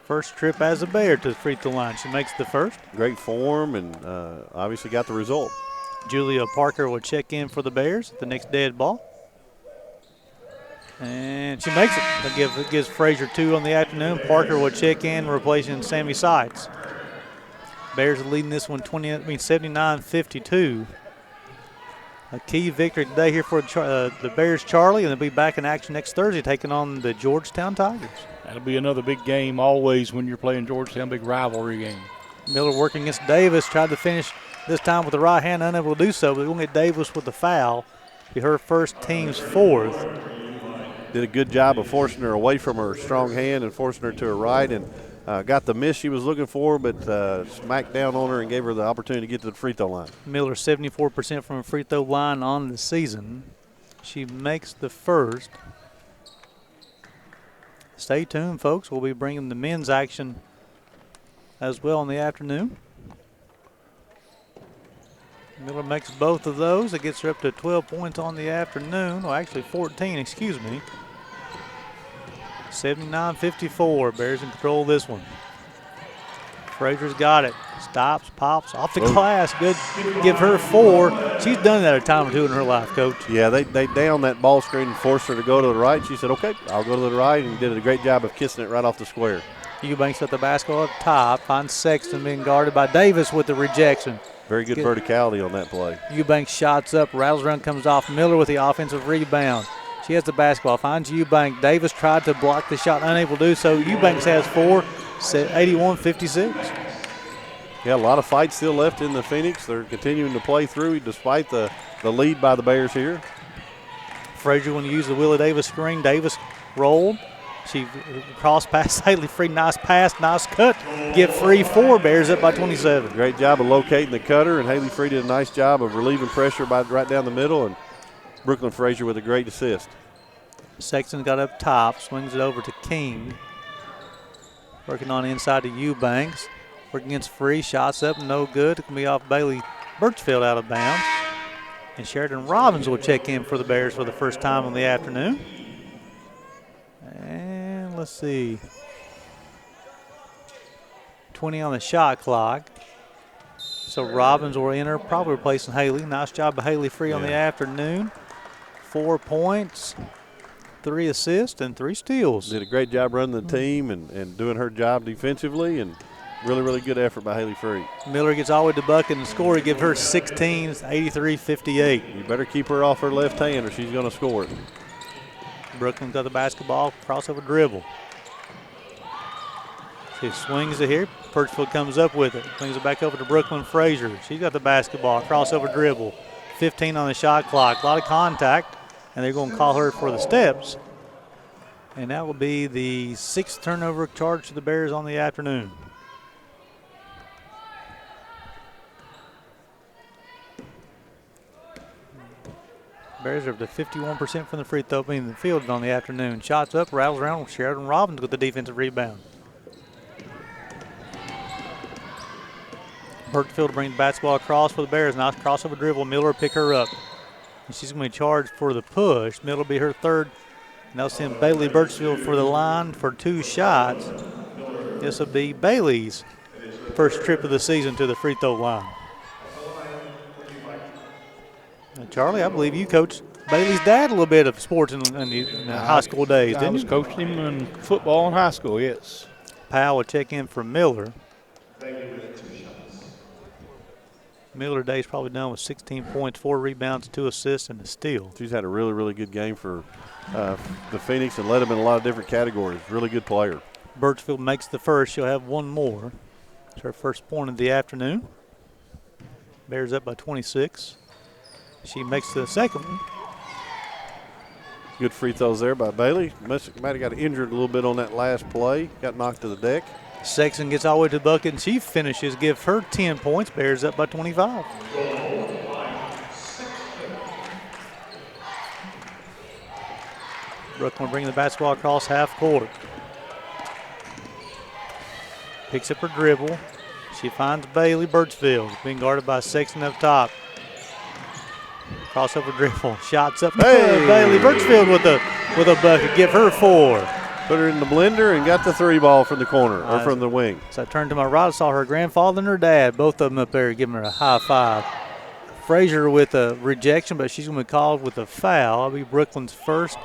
S1: First trip as a Bear to the free throw line. She makes the first.
S3: Great form, and obviously got the result.
S1: Julia Parker will check in for the Bears. The next dead ball. And she makes it. That gives Frazier 2 on the afternoon. Parker will check in, replacing Sammy Seitz. Bears are leading this one 79-52. A key victory today here for the Bears, Charlie, and they'll be back in action next Thursday taking on the Georgetown Tigers.
S2: That'll be another big game always when you're playing Georgetown, big rivalry game.
S1: Miller working against Davis, tried to finish this time with the right hand, unable to do so, but we'll get Davis with the foul. Be her first, team's fourth.
S3: Did a good job of forcing her away from her strong hand and forcing her to her right, and got the miss she was looking for, but smacked down on her and gave her the opportunity to get to the free throw line.
S1: Miller 74% from a free throw line on the season. She makes the first. Stay tuned, folks. We'll be bringing the men's action as well in the afternoon. Miller makes both of those. It gets her up to 12 points on the afternoon. Well, actually 14, excuse me. 79-54. Bears in control of this one. Frazier's got it. Stops, pops, off the glass. Good. Give her 4. She's done that a time or two in her life, Coach.
S3: Yeah, they downed that ball screen and forced her to go to the right. She said, okay, I'll go to the right, and did a great job of kissing it right off the square.
S1: Eubanks at the basketball up top. Finds Sexton being guarded by Davis with the rejection.
S3: Very good verticality on that play.
S1: Eubanks shots up, rattles around, comes off. Miller with the offensive rebound. She has the basketball, finds Eubanks. Davis tried to block the shot, unable to do so. Eubanks has 4, 81-56.
S3: Yeah, a lot of fight still left in the Phoenix. They're continuing to play through despite the lead by the Bears here.
S1: Frazier when you use the Willie Davis screen. Davis rolled. She cross past Haley Free. Nice pass, nice cut. Give Free 4. Bears up by 27.
S3: Great job of locating the cutter, and Haley Free did a nice job of relieving pressure right down the middle, and Brooklyn Frazier with a great assist.
S1: Sexton got up top, swings it over to King. Working on inside to Eubanks. Working against Free, shots up, no good. It can be off Bailey Birchfield out of bounds. And Sheridan Robbins will check in for the Bears for the first time in the afternoon. And let's see. 20 on the shot clock. So Robbins will enter, probably replacing Haley. Nice job by Haley Free on the afternoon. 4 points, 3 assists, and 3 steals.
S3: Did a great job running the team and doing her job defensively, and really, really good effort by Haley Free.
S1: Miller gets all the way to the bucket and score. Give her 16, 83-58.
S3: You better keep her off her left hand or she's going to score it.
S1: Brooklyn got the basketball, crossover dribble. She swings it here. Birchfield comes up with it. Swings it back over to Brooklyn Frazier. She's got the basketball, crossover dribble. 15 on the shot clock. A lot of contact, and they're going to call her for the steps. And that will be the 6th turnover charge to the Bears on the afternoon. Bears are up to 51% from the free throw, being the field on the afternoon. Shots up, rattles around. Sheridan Robbins with the defensive rebound. Birchfield brings the basketball across for the Bears. Nice crossover dribble. Miller pick her up. And she's going to be charged for the push. Miller will be her 3rd. And they'll send Bailey Birchfield for the line for 2 shots. This will be Bailey's first trip of the season to the free throw line. Charlie, I believe you coached Bailey's dad a little bit of sports in the high school days, didn't you?
S2: I was coaching him in football in high school, yes.
S1: Powell will check in for Miller. Miller today is probably done with 16 points, 4 rebounds, 2 assists, and a steal.
S3: She's had a really, really good game for the Phoenix and led them in a lot of different categories. Really good player.
S1: Birchfield makes the first. She'll have 1 more. It's her first point of the afternoon. Bears up by 26. She makes the second one.
S3: Good free throws there by Bailey. Might have got injured a little bit on that last play. Got knocked to the deck.
S1: Sexton gets all the way to the bucket, and she finishes. Give her 10 points. Bears up by 25. Brooklyn bringing the basketball across half court. Picks up her dribble. She finds Bailey Birchfield, being guarded by Sexton up top. Crossover dribble, shots up.
S3: Hey!
S1: Bailey Birchfield with a bucket. Give her 4.
S3: Put her in the blender and got the 3 ball from the corner or from the wing.
S1: So I turned to my right, I saw her grandfather and her dad, both of them up there giving her a high five. Frazier with a rejection, but she's going to be called with a foul. That'll be Brooklyn's first,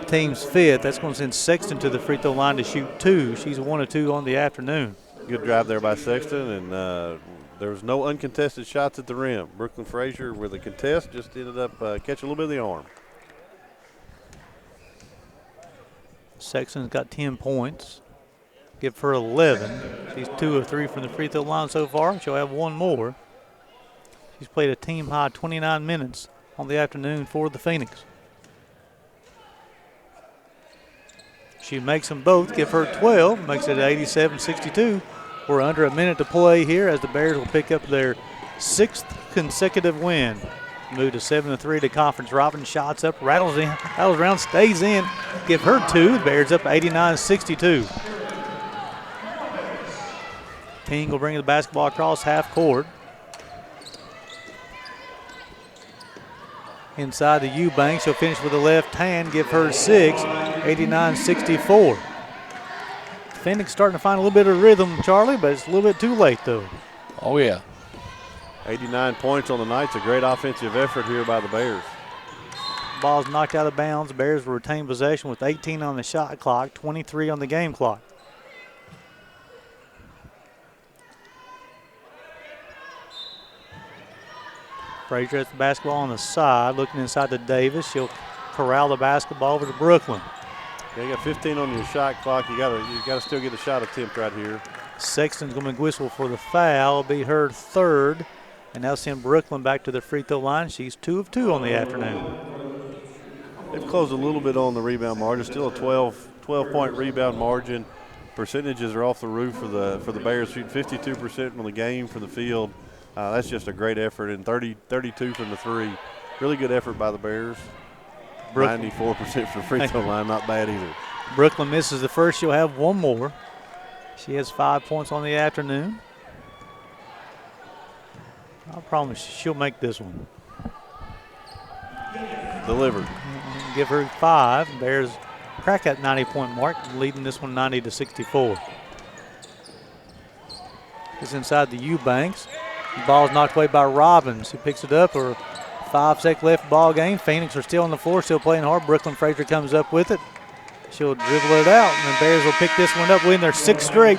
S1: team's 5th. That's going to send Sexton to the free throw line to shoot 2. She's 1 of 2 on the afternoon.
S3: Good drive there by Sexton, and there was no uncontested shots at the rim. Brooklyn Frazier with a contest just ended up catching a little bit of the arm.
S1: Sexton's got 10 points. Give her 11. She's 2 of 3 from the free throw line so far. She'll have 1 more. She's played a team high 29 minutes on the afternoon for the Phoenix. She makes them both, give her 12, makes it 87-62. We're under a minute to play here as the Bears will pick up their 6th consecutive win. Move to 7-3 to conference. Robin shots up, rattles around, stays in. Give her 2. The Bears up 89-62. King will bring the basketball across half court. Inside the Eubank, she'll finish with the left hand, give her 6, 89-64. Phoenix starting to find a little bit of rhythm, Charlie, but it's a little bit too late, though.
S2: Oh, yeah.
S3: 89 points on the night. It's a great offensive effort here by the Bears.
S1: Ball's knocked out of bounds. The Bears will retain possession with 18 on the shot clock, 23 on the game clock. Frazier has the basketball on the side, looking inside to Davis. She'll corral the basketball over to Brooklyn.
S3: Yeah, you got 15 on your shot clock. You gotta still get a shot attempt right here.
S1: Sexton's going to whistle for the foul. It'll be her 3rd. And that'll send Brooklyn back to the free throw line. She's 2 of 2 on the afternoon.
S3: They've closed a little bit on the rebound margin. Still a 12-point rebound margin. Percentages are off the roof for the Bears, shooting 52% from the game from the field. That's just a great effort, and 32 from the 3. Really good effort by the Bears. 94% from the free throw line, not bad either.
S1: Brooklyn misses the first. She'll have one more. She has 5 points on the afternoon. I promise she'll make this one.
S3: Delivered.
S1: Give her 5. Bears crack that 90-point mark, leading this one 90-64. It's inside the Eubanks. The ball's knocked away by Robbins, who picks it up. Or 5 seconds left ball game. Phoenix are still on the floor, still playing hard. Brooklyn Frazier comes up with it. She'll dribble it out, and the Bears will pick this one up, win their 6th straight.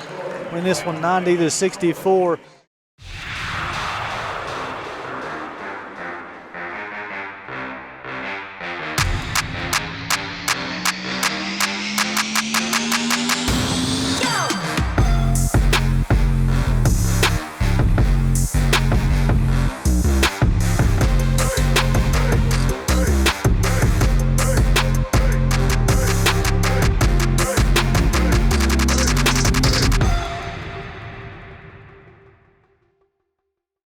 S1: Win this one 90-64.